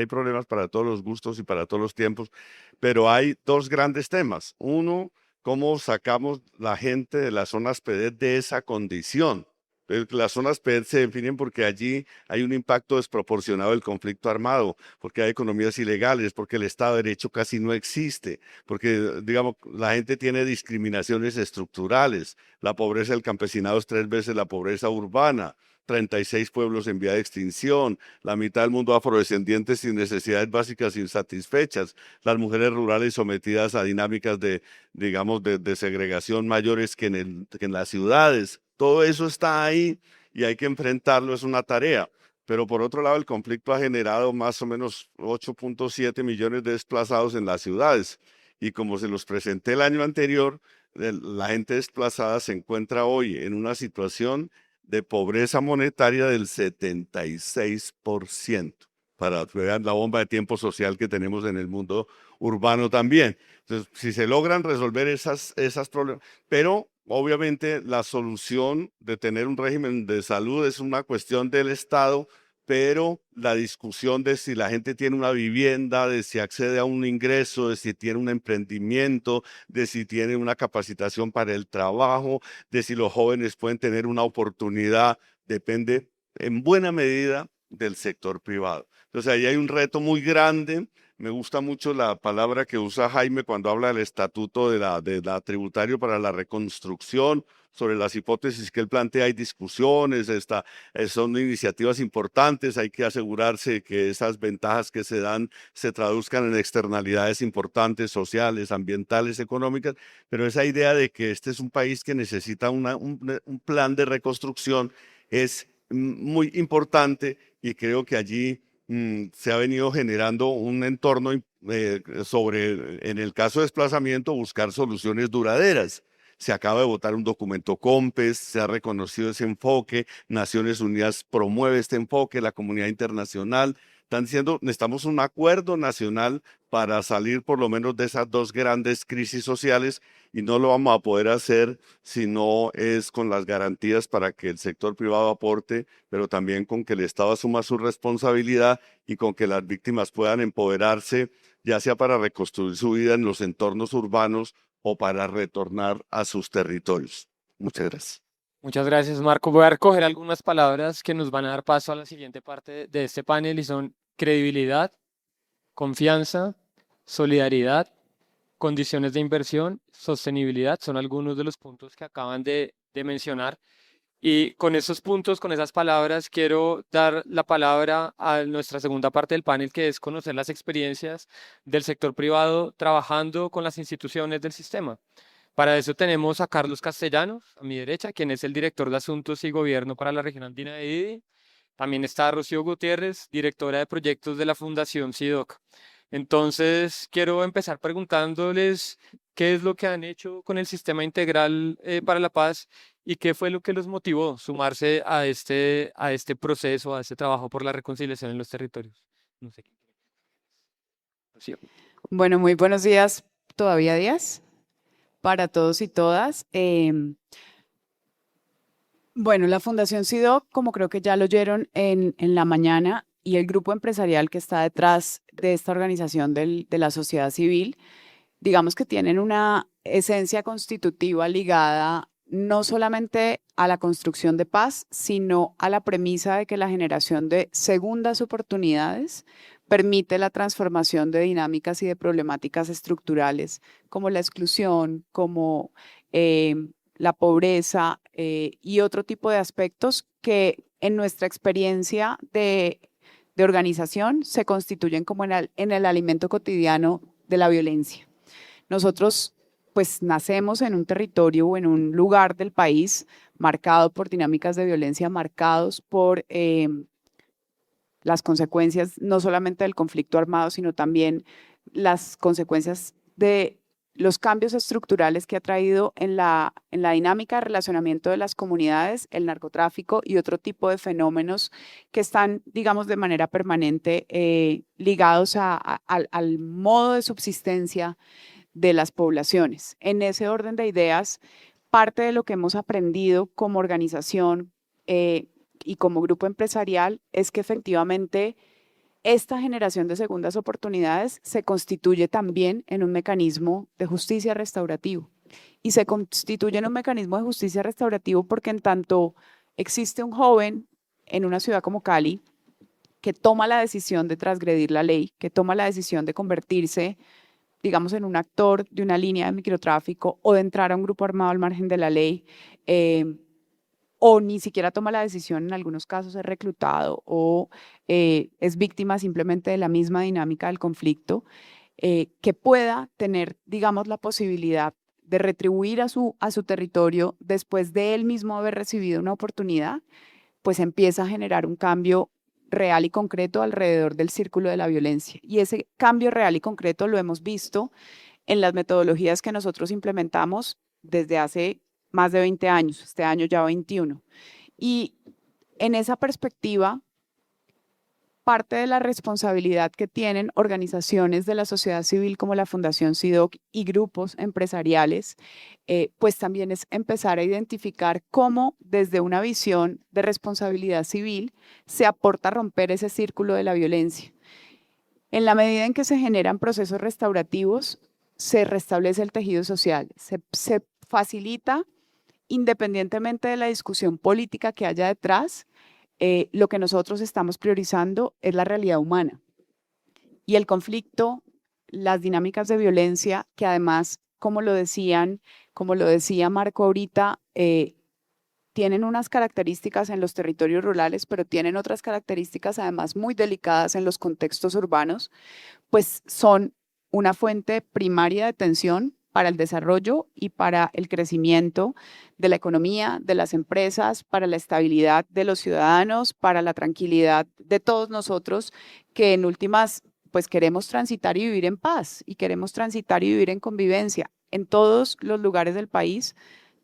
problemas para todos los gustos y para todos los tiempos, pero hay dos grandes temas. Uno, cómo sacamos la gente de las zonas PEDET de esa condición. Las zonas PEDET se definen porque allí hay un impacto desproporcionado del conflicto armado, porque hay economías ilegales, porque el Estado de Derecho casi no existe, porque, digamos, la gente tiene discriminaciones estructurales. La pobreza del campesinado es 3 veces la pobreza urbana. 36 pueblos en vía de extinción, la mitad del mundo afrodescendiente sin necesidades básicas insatisfechas, las mujeres rurales sometidas a dinámicas de, digamos, de segregación mayores que en las ciudades. Todo eso está ahí y hay que enfrentarlo, es una tarea. Pero por otro lado, el conflicto ha generado más o menos 8.7 millones de desplazados en las ciudades. Y como se los presenté el año anterior, la gente desplazada se encuentra hoy en una situación de pobreza monetaria del 76%, para que vean la bomba de tiempo social que tenemos en el mundo urbano también. Entonces, si se logran resolver esas problemas, pero obviamente la solución de tener un régimen de salud es una cuestión del Estado, pero la discusión de si la gente tiene una vivienda, de si accede a un ingreso, de si tiene un emprendimiento, de si tiene una capacitación para el trabajo, de si los jóvenes pueden tener una oportunidad, depende en buena medida del sector privado. Entonces ahí hay un reto muy grande. Me gusta mucho la palabra que usa Jaime cuando habla del estatuto de la tributario para la reconstrucción. Sobre las hipótesis que él plantea hay discusiones, son iniciativas importantes, hay que asegurarse que esas ventajas que se dan se traduzcan en externalidades importantes, sociales, ambientales, económicas, pero esa idea de que este es un país que necesita un plan de reconstrucción es muy importante y creo que allí se ha venido generando un entorno en el caso de desplazamiento, buscar soluciones duraderas. Se acaba de votar un documento COMPES, se ha reconocido ese enfoque, Naciones Unidas promueve este enfoque, la comunidad internacional. Están diciendo, necesitamos un acuerdo nacional para salir por lo menos de esas dos grandes crisis sociales y no lo vamos a poder hacer si no es con las garantías para que el sector privado aporte, pero también con que el Estado asuma su responsabilidad y con que las víctimas puedan empoderarse, ya sea para reconstruir su vida en los entornos urbanos o para retornar a sus territorios. Muchas gracias. Muchas gracias, Marco. Voy a recoger algunas palabras que nos van a dar paso a la siguiente parte de este panel y son credibilidad, confianza, solidaridad, condiciones de inversión, sostenibilidad. Son algunos de los puntos que acaban de mencionar. Y con esos puntos, con esas palabras, quiero dar la palabra a nuestra segunda parte del panel, que es conocer las experiencias del sector privado trabajando con las instituciones del sistema. Para eso tenemos a Carlos Castellanos, a mi derecha, quien es el director de Asuntos y Gobierno para la Región Andina de Didi. También está Rocío Gutiérrez, directora de proyectos de la Fundación SIDOC. Entonces, quiero empezar preguntándoles qué es lo que han hecho con el Sistema Integral para la Paz y qué fue lo que los motivó sumarse a este proceso, a este trabajo por la reconciliación en los territorios. No sé. Rocío. Bueno, muy buenos días, todavía días, para todos y todas. Bueno, la Fundación SIDOC, como creo que ya lo oyeron en la mañana, y el grupo empresarial que está detrás de esta organización de la sociedad civil, digamos que tienen una esencia constitutiva ligada no solamente a la construcción de paz, sino a la premisa de que la generación de segundas oportunidades permite la transformación de dinámicas y de problemáticas estructurales como la exclusión, como la pobreza y otro tipo de aspectos que en nuestra experiencia de organización se constituyen como en el alimento cotidiano de la violencia. Nosotros pues nacemos en un territorio o en un lugar del país marcado por dinámicas de violencia, marcados por las consecuencias no solamente del conflicto armado, sino también las consecuencias de los cambios estructurales que ha traído en la dinámica de relacionamiento de las comunidades, el narcotráfico y otro tipo de fenómenos que están, digamos, de manera permanente ligados al modo de subsistencia de las poblaciones. En ese orden de ideas, parte de lo que hemos aprendido como organización y como grupo empresarial es que efectivamente esta generación de segundas oportunidades se constituye también en un mecanismo de justicia restaurativo. Y se constituye en un mecanismo de justicia restaurativo porque en tanto existe un joven en una ciudad como Cali que toma la decisión de transgredir la ley, que toma la decisión de convertirse, digamos, en un actor de una línea de microtráfico o de entrar a un grupo armado al margen de la ley, o ni siquiera toma la decisión, en algunos casos es reclutado o es víctima simplemente de la misma dinámica del conflicto, que pueda tener, digamos, la posibilidad de retribuir a su territorio después de él mismo haber recibido una oportunidad, pues empieza a generar un cambio real y concreto alrededor del círculo de la violencia. Y ese cambio real y concreto lo hemos visto en las metodologías que nosotros implementamos desde hace más de 20 años, este año ya 21. Y en esa perspectiva, parte de la responsabilidad que tienen organizaciones de la sociedad civil como la Fundación SIDOC y grupos empresariales, pues también es empezar a identificar cómo desde una visión de responsabilidad civil se aporta a romper ese círculo de la violencia. En la medida en que se generan procesos restaurativos, se restablece el tejido social, se facilita, independientemente de la discusión política que haya detrás, lo que nosotros estamos priorizando es la realidad humana. Y el conflicto, las dinámicas de violencia, que además, como lo decía Marco ahorita, tienen unas características en los territorios rurales, pero tienen otras características además muy delicadas en los contextos urbanos, pues son una fuente primaria de tensión para el desarrollo y para el crecimiento de la economía, de las empresas, para la estabilidad de los ciudadanos, para la tranquilidad de todos nosotros, que en últimas, pues queremos transitar y vivir en paz y queremos transitar y vivir en convivencia. En todos los lugares del país,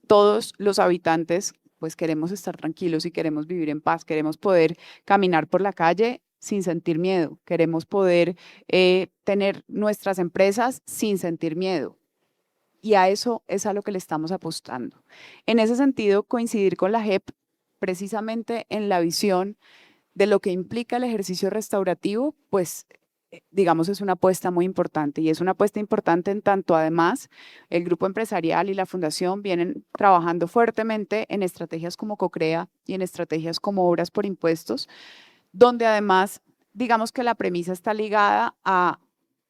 todos los habitantes, pues queremos estar tranquilos y queremos vivir en paz, queremos poder caminar por la calle sin sentir miedo, queremos poder tener nuestras empresas sin sentir miedo. Y a eso es a lo que le estamos apostando. En ese sentido, coincidir con la JEP precisamente en la visión de lo que implica el ejercicio restaurativo, pues digamos es una apuesta muy importante y es una apuesta importante en tanto además el grupo empresarial y la fundación vienen trabajando fuertemente en estrategias como CoCrea y en estrategias como Obras por Impuestos, donde además digamos que la premisa está ligada a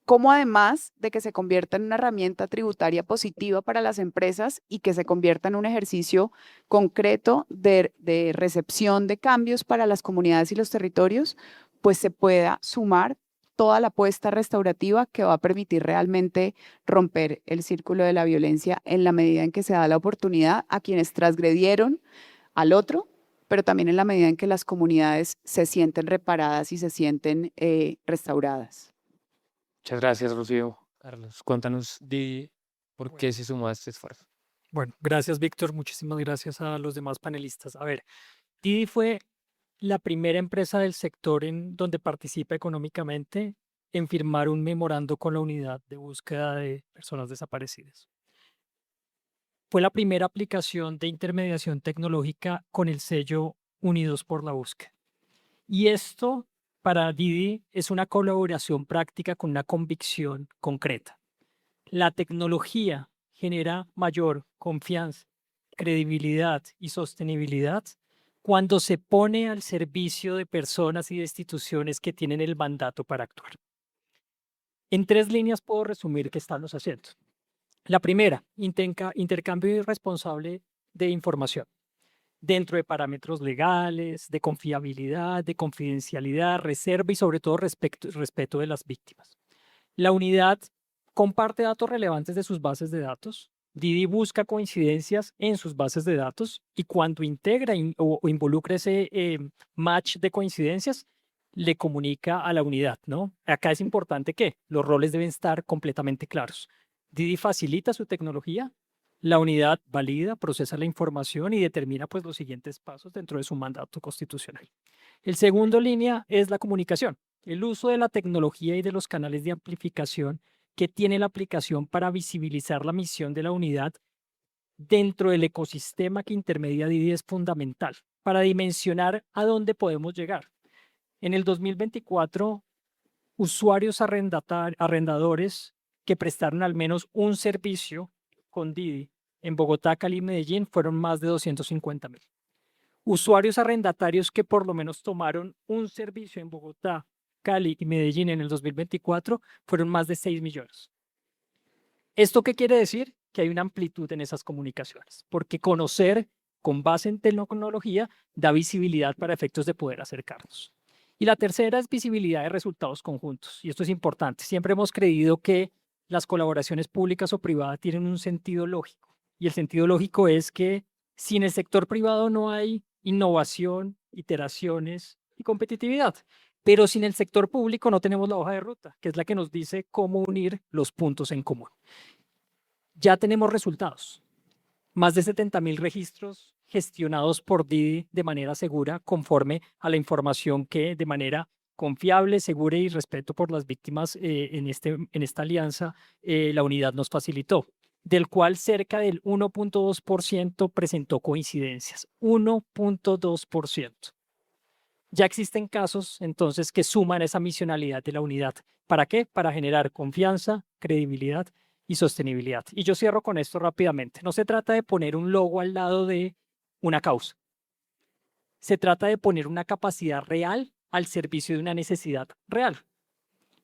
cómo además de que se convierta en una herramienta tributaria positiva para las empresas y que se convierta en un ejercicio concreto de recepción de cambios para las comunidades y los territorios, pues se pueda sumar toda la apuesta restaurativa que va a permitir realmente romper el círculo de la violencia en la medida en que se da la oportunidad a quienes transgredieron al otro, pero también en la medida en que las comunidades se sienten reparadas y se sienten restauradas. Muchas gracias, Rocío. Carlos, cuéntanos por qué se sumó a este esfuerzo. Bueno, gracias, Víctor. Muchísimas gracias a los demás panelistas. A ver, Didi fue la primera empresa del sector en donde participa económicamente en firmar un memorando con la Unidad de Búsqueda de Personas Desaparecidas. Fue la primera aplicación de intermediación tecnológica con el sello Unidos por la Búsqueda. Y esto para Didi es una colaboración práctica con una convicción concreta. La tecnología genera mayor confianza, credibilidad y sostenibilidad cuando se pone al servicio de personas y de instituciones que tienen el mandato para actuar. En 3 líneas puedo resumir qué estamos haciendo. La primera, intercambio irresponsable de información dentro de parámetros legales, de confiabilidad, de confidencialidad, reserva y sobre todo respeto de las víctimas. La unidad comparte datos relevantes de sus bases de datos. Didi busca coincidencias en sus bases de datos y cuando integra o involucra ese match de coincidencias, le comunica a la unidad, ¿no? Acá es importante que los roles deben estar completamente claros. Didi facilita su tecnología, la unidad valida, procesa la información y determina pues los siguientes pasos dentro de su mandato constitucional. El segundo línea es la comunicación, el uso de la tecnología y de los canales de amplificación que tiene la aplicación para visibilizar la misión de la unidad dentro del ecosistema que intermedia Didi es fundamental para dimensionar a dónde podemos llegar. En el 2024, usuarios arrendadores que prestaron al menos un servicio con Didi en Bogotá, Cali y Medellín fueron más de 250,000. Usuarios arrendatarios que por lo menos tomaron un servicio en Bogotá, Cali y Medellín en el 2024 fueron más de 6 millones. ¿Esto qué quiere decir? Que hay una amplitud en esas comunicaciones, porque conocer con base en tecnología da visibilidad para efectos de poder acercarnos. Y la tercera es visibilidad de resultados conjuntos, y esto es importante. Siempre hemos creído que las colaboraciones públicas o privadas tienen un sentido lógico, y el sentido lógico es que si en el sector privado no hay innovación, iteraciones y competitividad, pero sin el sector público no tenemos la hoja de ruta, que es la que nos dice cómo unir los puntos en común. Ya tenemos resultados. Más de 70,000 registros gestionados por Didi de manera segura, conforme a la información que de manera confiable, segura y respeto por las víctimas en esta alianza la unidad nos facilitó, del cual cerca del 1.2% presentó coincidencias. 1.2%. Ya existen casos, entonces, que suman esa misionalidad de la unidad. ¿Para qué? Para generar confianza, credibilidad y sostenibilidad. Y yo cierro con esto rápidamente. No se trata de poner un logo al lado de una causa. Se trata de poner una capacidad real al servicio de una necesidad real.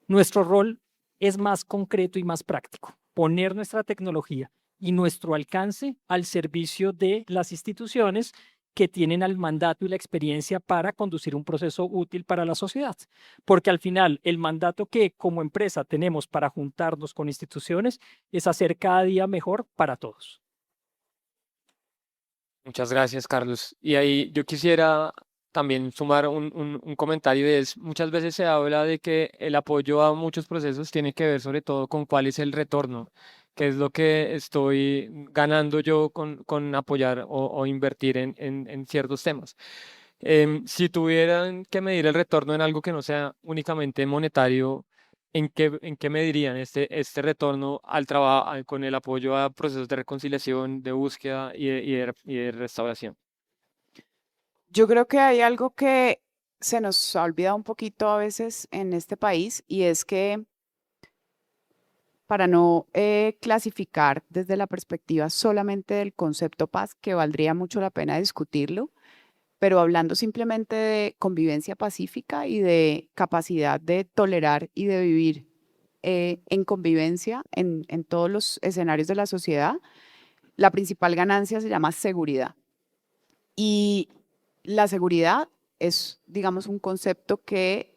Nuestro rol es más concreto y más práctico. Poner nuestra tecnología y nuestro alcance al servicio de las instituciones que tienen el mandato y la experiencia para conducir un proceso útil para la sociedad. Porque al final, el mandato que como empresa tenemos para juntarnos con instituciones es hacer cada día mejor para todos. Muchas gracias, Carlos. Y ahí yo quisiera también sumar un comentario, y es, muchas veces se habla de que el apoyo a muchos procesos tiene que ver sobre todo con cuál es el retorno, qué es lo que estoy ganando yo con apoyar o invertir en ciertos temas. Si tuvieran que medir el retorno en algo que no sea únicamente monetario, ¿en qué medirían este retorno al trabajo con el apoyo a procesos de reconciliación, de búsqueda y de restauración? Yo creo que hay algo que se nos ha olvidado un poquito a veces en este país y es que para no clasificar desde la perspectiva solamente del concepto paz, que valdría mucho la pena discutirlo, pero hablando simplemente de convivencia pacífica y de capacidad de tolerar y de vivir en convivencia en todos los escenarios de la sociedad, la principal ganancia se llama seguridad. Y la seguridad es, digamos, un concepto que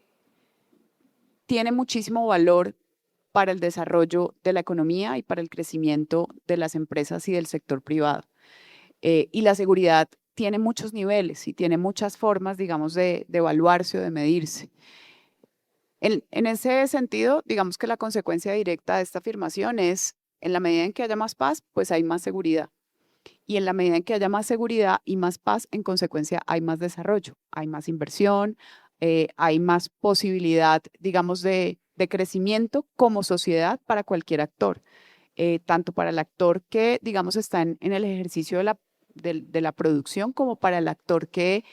tiene muchísimo valor para el desarrollo de la economía y para el crecimiento de las empresas y del sector privado. Y la seguridad tiene muchos niveles y tiene muchas formas, digamos, de evaluarse o de medirse. En ese sentido, digamos que la consecuencia directa de esta afirmación es, en la medida en que haya más paz, pues hay más seguridad. Y en la medida en que haya más seguridad y más paz, en consecuencia hay más desarrollo, hay más inversión, hay más posibilidad, digamos, de crecimiento como sociedad para cualquier actor, tanto para el actor que, digamos, está en el ejercicio de la producción como para el actor que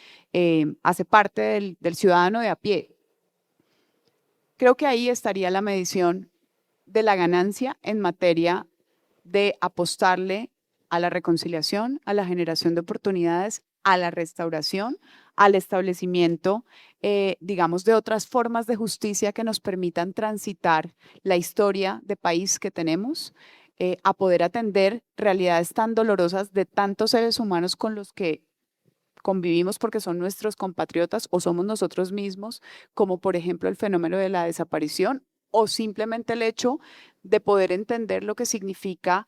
hace parte del ciudadano de a pie. Creo que ahí estaría la medición de la ganancia en materia de apostarle a la reconciliación, a la generación de oportunidades, a la restauración, al establecimiento, digamos, de otras formas de justicia que nos permitan transitar la historia de país que tenemos, a poder atender realidades tan dolorosas de tantos seres humanos con los que convivimos porque son nuestros compatriotas o somos nosotros mismos, como por ejemplo el fenómeno de la desaparición o simplemente el hecho de poder entender lo que significa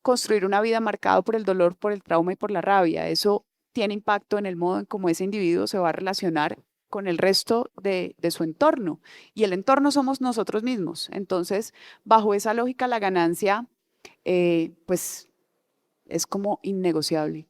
construir una vida marcada por el dolor, por el trauma y por la rabia. Eso tiene impacto en el modo en cómo ese individuo se va a relacionar con el resto de su entorno. Y el entorno somos nosotros mismos. Entonces, bajo esa lógica, la ganancia, pues, es como innegociable.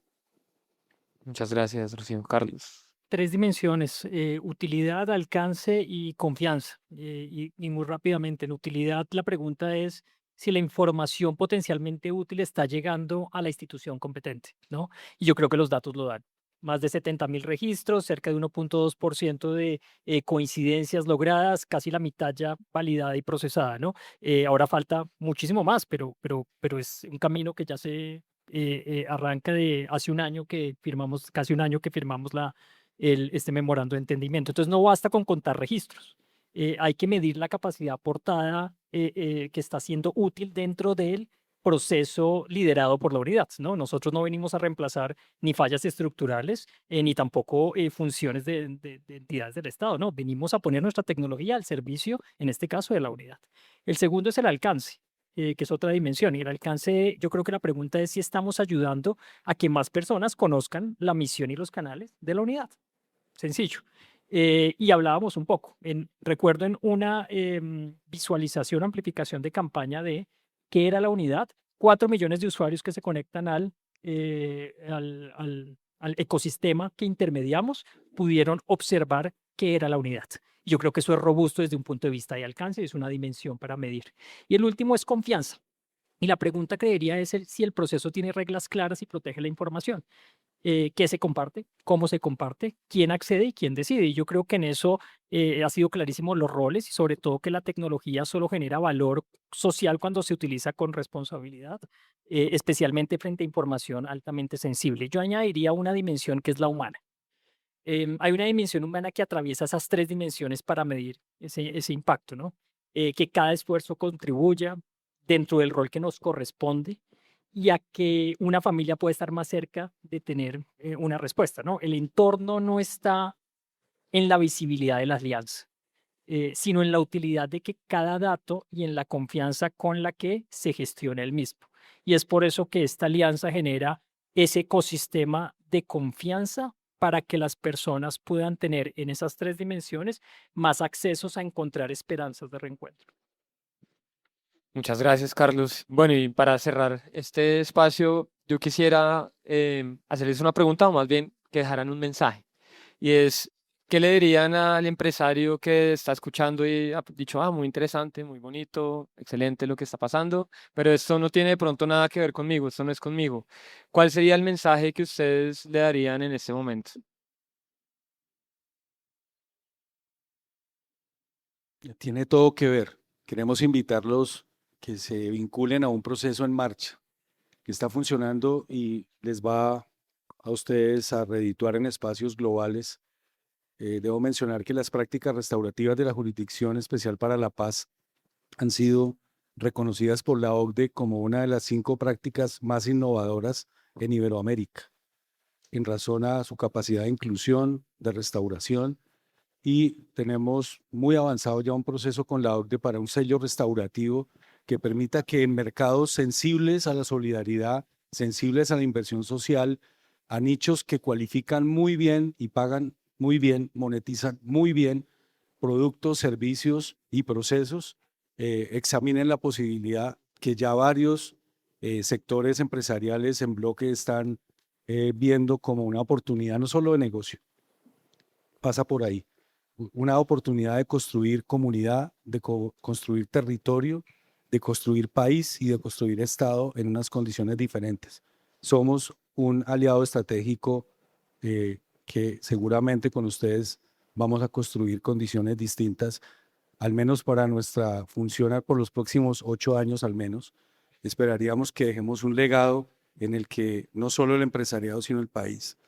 Muchas gracias, Rocío. Carlos. Tres dimensiones: utilidad, alcance y confianza. Y muy rápidamente, en utilidad, la pregunta es si la información potencialmente útil está llegando a la institución competente, ¿no? Y yo creo que los datos lo dan. Más de 70.000 registros, cerca de 1.2% de coincidencias logradas, casi la mitad ya validada y procesada, ¿no? Ahora falta muchísimo más, pero es un camino que ya se arranca de hace un año que firmamos, casi un año que firmamos este memorando de entendimiento. Entonces no basta con contar registros. Hay que medir la capacidad aportada que está siendo útil dentro del proceso liderado por la unidad, ¿no? Nosotros no venimos a reemplazar ni fallas estructurales, ni tampoco funciones de entidades del Estado, ¿no? Venimos a poner nuestra tecnología al servicio, en este caso, de la unidad. El segundo es el alcance, que es otra dimensión. Y el alcance, yo creo que la pregunta es si estamos ayudando a que más personas conozcan la misión y los canales de la unidad. Sencillo. Y hablábamos un poco, recuerdo en una visualización, amplificación de campaña de qué era la unidad, 4 millones de usuarios que se conectan al ecosistema que intermediamos pudieron observar qué era la unidad. Yo creo que eso es robusto desde un punto de vista de alcance, es una dimensión para medir. Y el último es confianza. Y la pregunta creería es si el proceso tiene reglas claras y protege la información. ¿Qué se comparte? ¿Cómo se comparte? ¿Quién accede y quién decide? Y yo creo que en eso ha sido clarísimo los roles y sobre todo que la tecnología solo genera valor social cuando se utiliza con responsabilidad, especialmente frente a información altamente sensible. Yo añadiría una dimensión que es la humana. Hay una dimensión humana que atraviesa esas tres dimensiones para medir ese impacto, ¿no? Que cada esfuerzo contribuya dentro del rol que nos corresponde y a que una familia puede estar más cerca de tener una respuesta, ¿no? El entorno no está en la visibilidad de la alianza, sino en la utilidad de que cada dato y en la confianza con la que se gestiona el mismo. Y es por eso que esta alianza genera ese ecosistema de confianza para que las personas puedan tener en esas tres dimensiones más accesos a encontrar esperanzas de reencuentro. Muchas gracias, Carlos. Bueno, y para cerrar este espacio, yo quisiera hacerles una pregunta, o más bien que dejaran un mensaje. Y es, ¿qué le dirían al empresario que está escuchando y ha dicho, muy interesante, muy bonito, excelente lo que está pasando, pero esto no tiene de pronto nada que ver conmigo, esto no es conmigo? ¿Cuál sería el mensaje que ustedes le darían en este momento? Tiene todo que ver. Queremos invitarlos que se vinculen a un proceso en marcha que está funcionando y les va a ustedes a redituar en espacios globales. Debo mencionar que las prácticas restaurativas de la Jurisdicción Especial para la Paz han sido reconocidas por la OCDE como una de las 5 prácticas más innovadoras en Iberoamérica, en razón a su capacidad de inclusión, de restauración, y tenemos muy avanzado ya un proceso con la OCDE para un sello restaurativo que permita que en mercados sensibles a la solidaridad, sensibles a la inversión social, a nichos que cualifican muy bien y pagan muy bien, monetizan muy bien productos, servicios y procesos, examinen la posibilidad que ya varios sectores empresariales en bloque están viendo como una oportunidad no solo de negocio, pasa por ahí, una oportunidad de construir comunidad, de construir territorio, de construir país y de construir Estado en unas condiciones diferentes. Somos un aliado estratégico que seguramente con ustedes vamos a construir condiciones distintas, al menos para nuestra función por los próximos 8 años al menos. Esperaríamos que dejemos un legado en el que no solo el empresariado, sino el país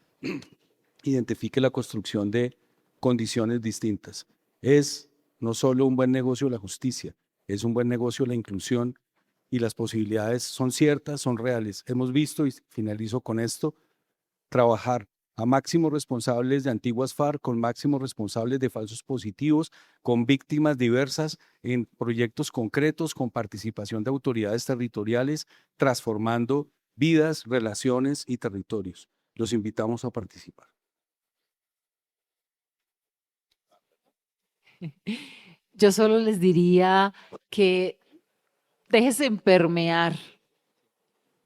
identifique la construcción de condiciones distintas. Es no solo un buen negocio la justicia, es un buen negocio la inclusión y las posibilidades son ciertas, son reales. Hemos visto, y finalizo con esto, trabajar a máximos responsables de antiguas FARC, con máximos responsables de falsos positivos, con víctimas diversas en proyectos concretos, con participación de autoridades territoriales, transformando vidas, relaciones y territorios. Los invitamos a participar. Yo solo les diría que déjense permear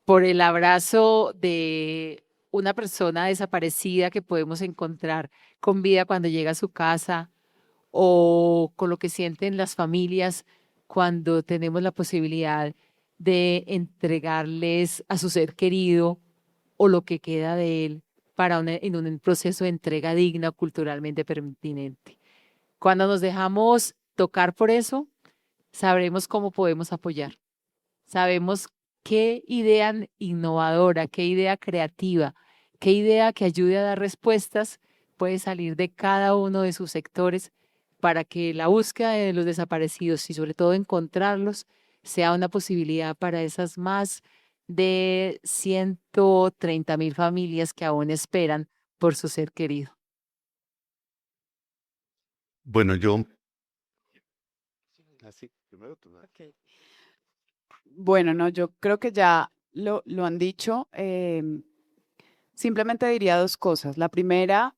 por el abrazo de una persona desaparecida que podemos encontrar con vida cuando llega a su casa, o con lo que sienten las familias cuando tenemos la posibilidad de entregarles a su ser querido o lo que queda de él en un proceso de entrega digna, culturalmente pertinente. Cuando nos dejamos tocar por eso, sabremos cómo podemos apoyar. Sabemos qué idea innovadora, qué idea creativa, qué idea que ayude a dar respuestas puede salir de cada uno de sus sectores para que la búsqueda de los desaparecidos y sobre todo encontrarlos sea una posibilidad para esas más de 130.000 familias que aún esperan por su ser querido. Bueno, yo... Así, primero tú. Bueno, no, yo creo que ya lo han dicho. Simplemente diría dos cosas. La primera,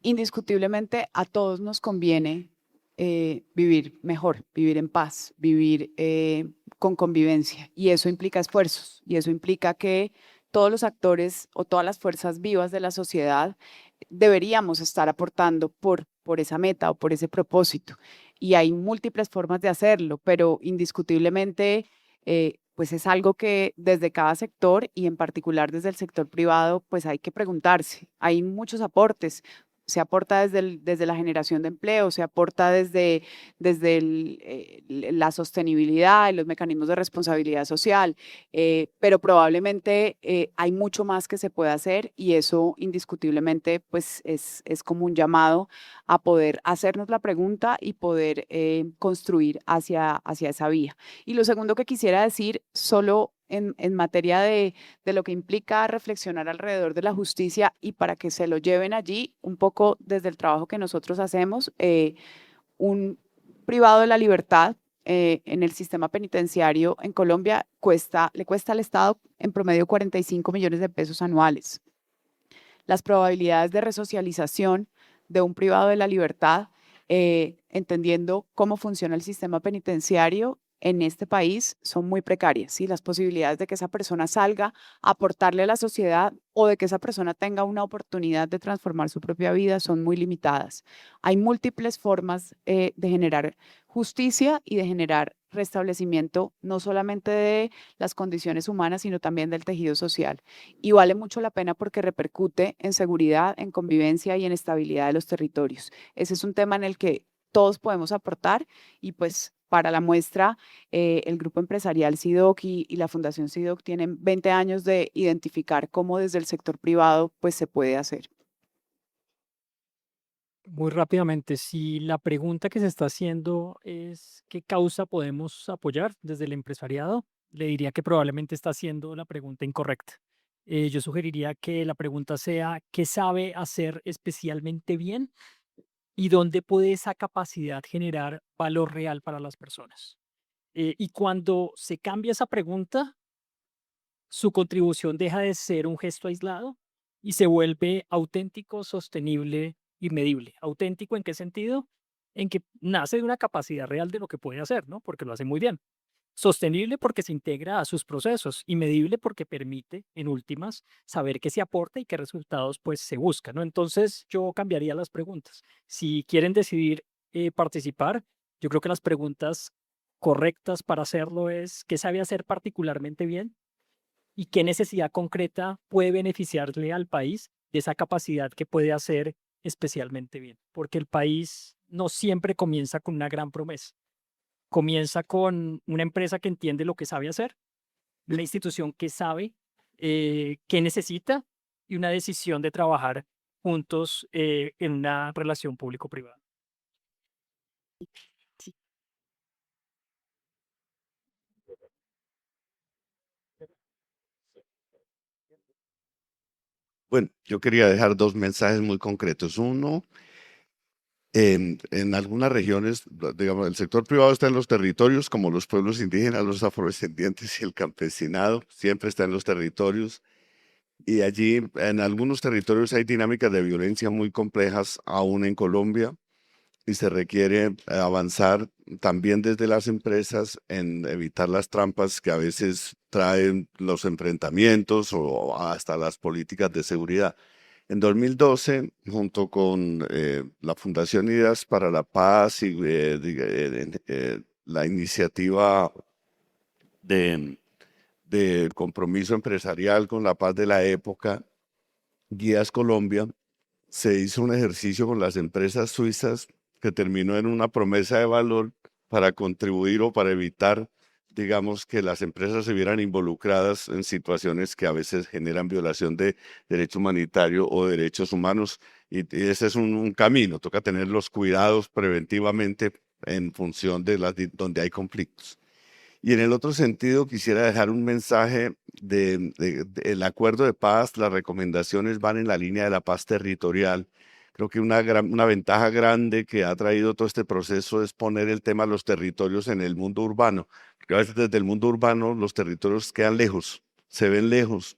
indiscutiblemente a todos nos conviene vivir mejor, vivir en paz, vivir con convivencia. Y eso implica esfuerzos, y eso implica que todos los actores o todas las fuerzas vivas de la sociedad deberíamos estar aportando por esa meta o por ese propósito. Y hay múltiples formas de hacerlo, pero indiscutiblemente pues es algo que desde cada sector y en particular desde el sector privado, pues hay que preguntarse. Hay muchos aportes. Se aporta desde la generación de empleo, se aporta desde la sostenibilidad y los mecanismos de responsabilidad social, pero probablemente hay mucho más que se puede hacer y eso indiscutiblemente pues es como un llamado a poder hacernos la pregunta y poder construir hacia esa vía. Y lo segundo que quisiera decir, solo en materia de lo que implica reflexionar alrededor de la justicia y para que se lo lleven allí, un poco desde el trabajo que nosotros hacemos, un privado de la libertad en el sistema penitenciario en Colombia le cuesta al Estado en promedio 45 millones de pesos anuales. Las probabilidades de resocialización de un privado de la libertad, entendiendo cómo funciona el sistema penitenciario en este país, son muy precarias. ¿Sí? Las posibilidades de que esa persona salga a aportarle a la sociedad o de que esa persona tenga una oportunidad de transformar su propia vida son muy limitadas. Hay múltiples formas de generar justicia y de generar restablecimiento, no solamente de las condiciones humanas, sino también del tejido social. Y vale mucho la pena porque repercute en seguridad, en convivencia y en estabilidad de los territorios. Ese es un tema en el que todos podemos aportar y pues para la muestra, el grupo empresarial CIDOC y la Fundación CIDOC tienen 20 años de identificar cómo desde el sector privado pues se puede hacer. Muy rápidamente, si la pregunta que se está haciendo es ¿qué causa podemos apoyar desde el empresariado? Le diría que probablemente está haciendo la pregunta incorrecta. Yo sugeriría que la pregunta sea ¿qué sabe hacer especialmente bien y dónde puede esa capacidad generar valor real para las personas? Y cuando se cambia esa pregunta, su contribución deja de ser un gesto aislado y se vuelve auténtico, sostenible y medible. ¿Auténtico en qué sentido? En que nace de una capacidad real de lo que puede hacer, ¿no? Porque lo hace muy bien. Sostenible porque se integra a sus procesos y medible porque permite, en últimas, saber qué se aporta y qué resultados pues se buscan, ¿no? Entonces yo cambiaría las preguntas. Si quieren decidir participar, yo creo que las preguntas correctas para hacerlo es ¿qué sabe hacer particularmente bien? ¿Y qué necesidad concreta puede beneficiarle al país de esa capacidad que puede hacer especialmente bien? Porque el país no siempre comienza con una gran promesa. Comienza con una empresa que entiende lo que sabe hacer, una institución que sabe qué necesita y una decisión de trabajar juntos en una relación público-privada. Bueno, yo quería dejar dos mensajes muy concretos. Uno, en algunas regiones, digamos, el sector privado está en los territorios, como los pueblos indígenas, los afrodescendientes y el campesinado, siempre está en los territorios. Y allí, en algunos territorios hay dinámicas de violencia muy complejas, aún en Colombia, y se requiere avanzar también desde las empresas en evitar las trampas que a veces traen los enfrentamientos o hasta las políticas de seguridad. En 2012, junto con la Fundación Ideas para la Paz y la iniciativa de, de compromiso empresarial con la paz de la época, Guías Colombia, se hizo un ejercicio con las empresas suizas que terminó en una promesa de valor para contribuir o para evitar, digamos, que las empresas se vieran involucradas en situaciones que a veces generan violación de derecho humanitario o derechos humanos. Y ese es un camino, toca tener los cuidados preventivamente en función de donde hay conflictos. Y en el otro sentido, quisiera dejar un mensaje el acuerdo de paz, las recomendaciones van en la línea de la paz territorial. Creo que una ventaja grande que ha traído todo este proceso es poner el tema de los territorios en el mundo urbano, porque a veces desde el mundo urbano los territorios quedan lejos, se ven lejos.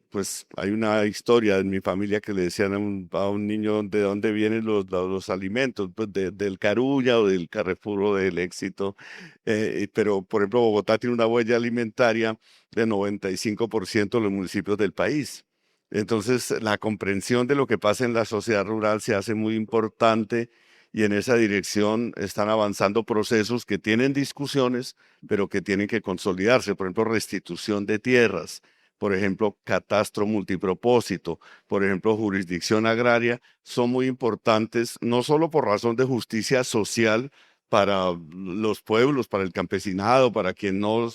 Pues hay una historia en mi familia que le decían a un niño de dónde vienen los alimentos, pues del Carulla o del Carrefour o del Éxito. Pero, por ejemplo, Bogotá tiene una huella alimentaria de 95% de los municipios del país. Entonces, la comprensión de lo que pasa en la sociedad rural se hace muy importante y en esa dirección están avanzando procesos que tienen discusiones, pero que tienen que consolidarse. Por ejemplo, restitución de tierras, por ejemplo, catastro multipropósito, por ejemplo, jurisdicción agraria, son muy importantes, no solo por razón de justicia social, para los pueblos, para el campesinado, para quien no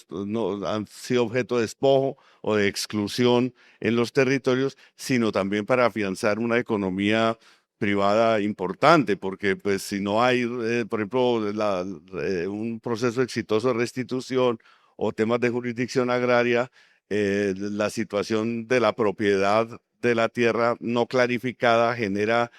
han sido objeto de despojo o de exclusión en los territorios, sino también para afianzar una economía privada importante, porque pues si no hay, por ejemplo, un proceso exitoso de restitución o temas de jurisdicción agraria, la situación de la propiedad de la tierra no clarificada genera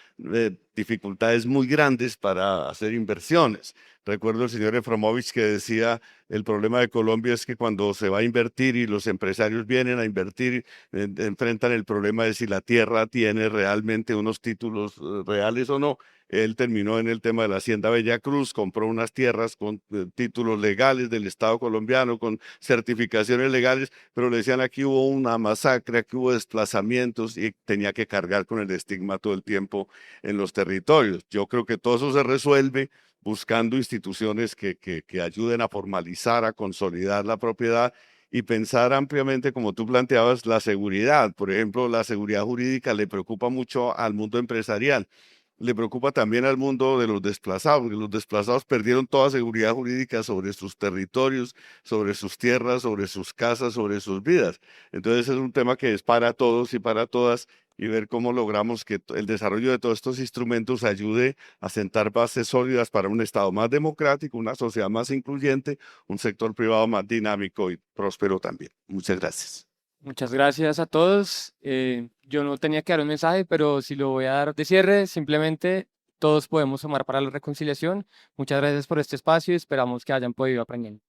dificultades muy grandes para hacer inversiones. Recuerdo el señor Efromovich que decía, el problema de Colombia es que cuando se va a invertir y los empresarios vienen a invertir, enfrentan el problema de si la tierra tiene realmente unos títulos reales o no. Él terminó en el tema de la Hacienda Bella Cruz, compró unas tierras con títulos legales del Estado colombiano, con certificaciones legales, pero le decían aquí hubo una masacre, aquí hubo desplazamientos y tenía que cargar con el estigma todo el tiempo en los territorios. Yo creo que todo eso se resuelve buscando instituciones que ayuden a formalizar, a consolidar la propiedad y pensar ampliamente, como tú planteabas, la seguridad. Por ejemplo, la seguridad jurídica le preocupa mucho al mundo empresarial. Le preocupa también al mundo de los desplazados, porque los desplazados perdieron toda seguridad jurídica sobre sus territorios, sobre sus tierras, sobre sus casas, sobre sus vidas. Entonces es un tema que es para todos y para todas y ver cómo logramos que el desarrollo de todos estos instrumentos ayude a sentar bases sólidas para un Estado más democrático, una sociedad más incluyente, un sector privado más dinámico y próspero también. Muchas gracias. Muchas gracias a todos. Yo no tenía que dar un mensaje, pero si lo voy a dar de cierre, simplemente todos podemos sumar para la reconciliación. Muchas gracias por este espacio y esperamos que hayan podido aprender.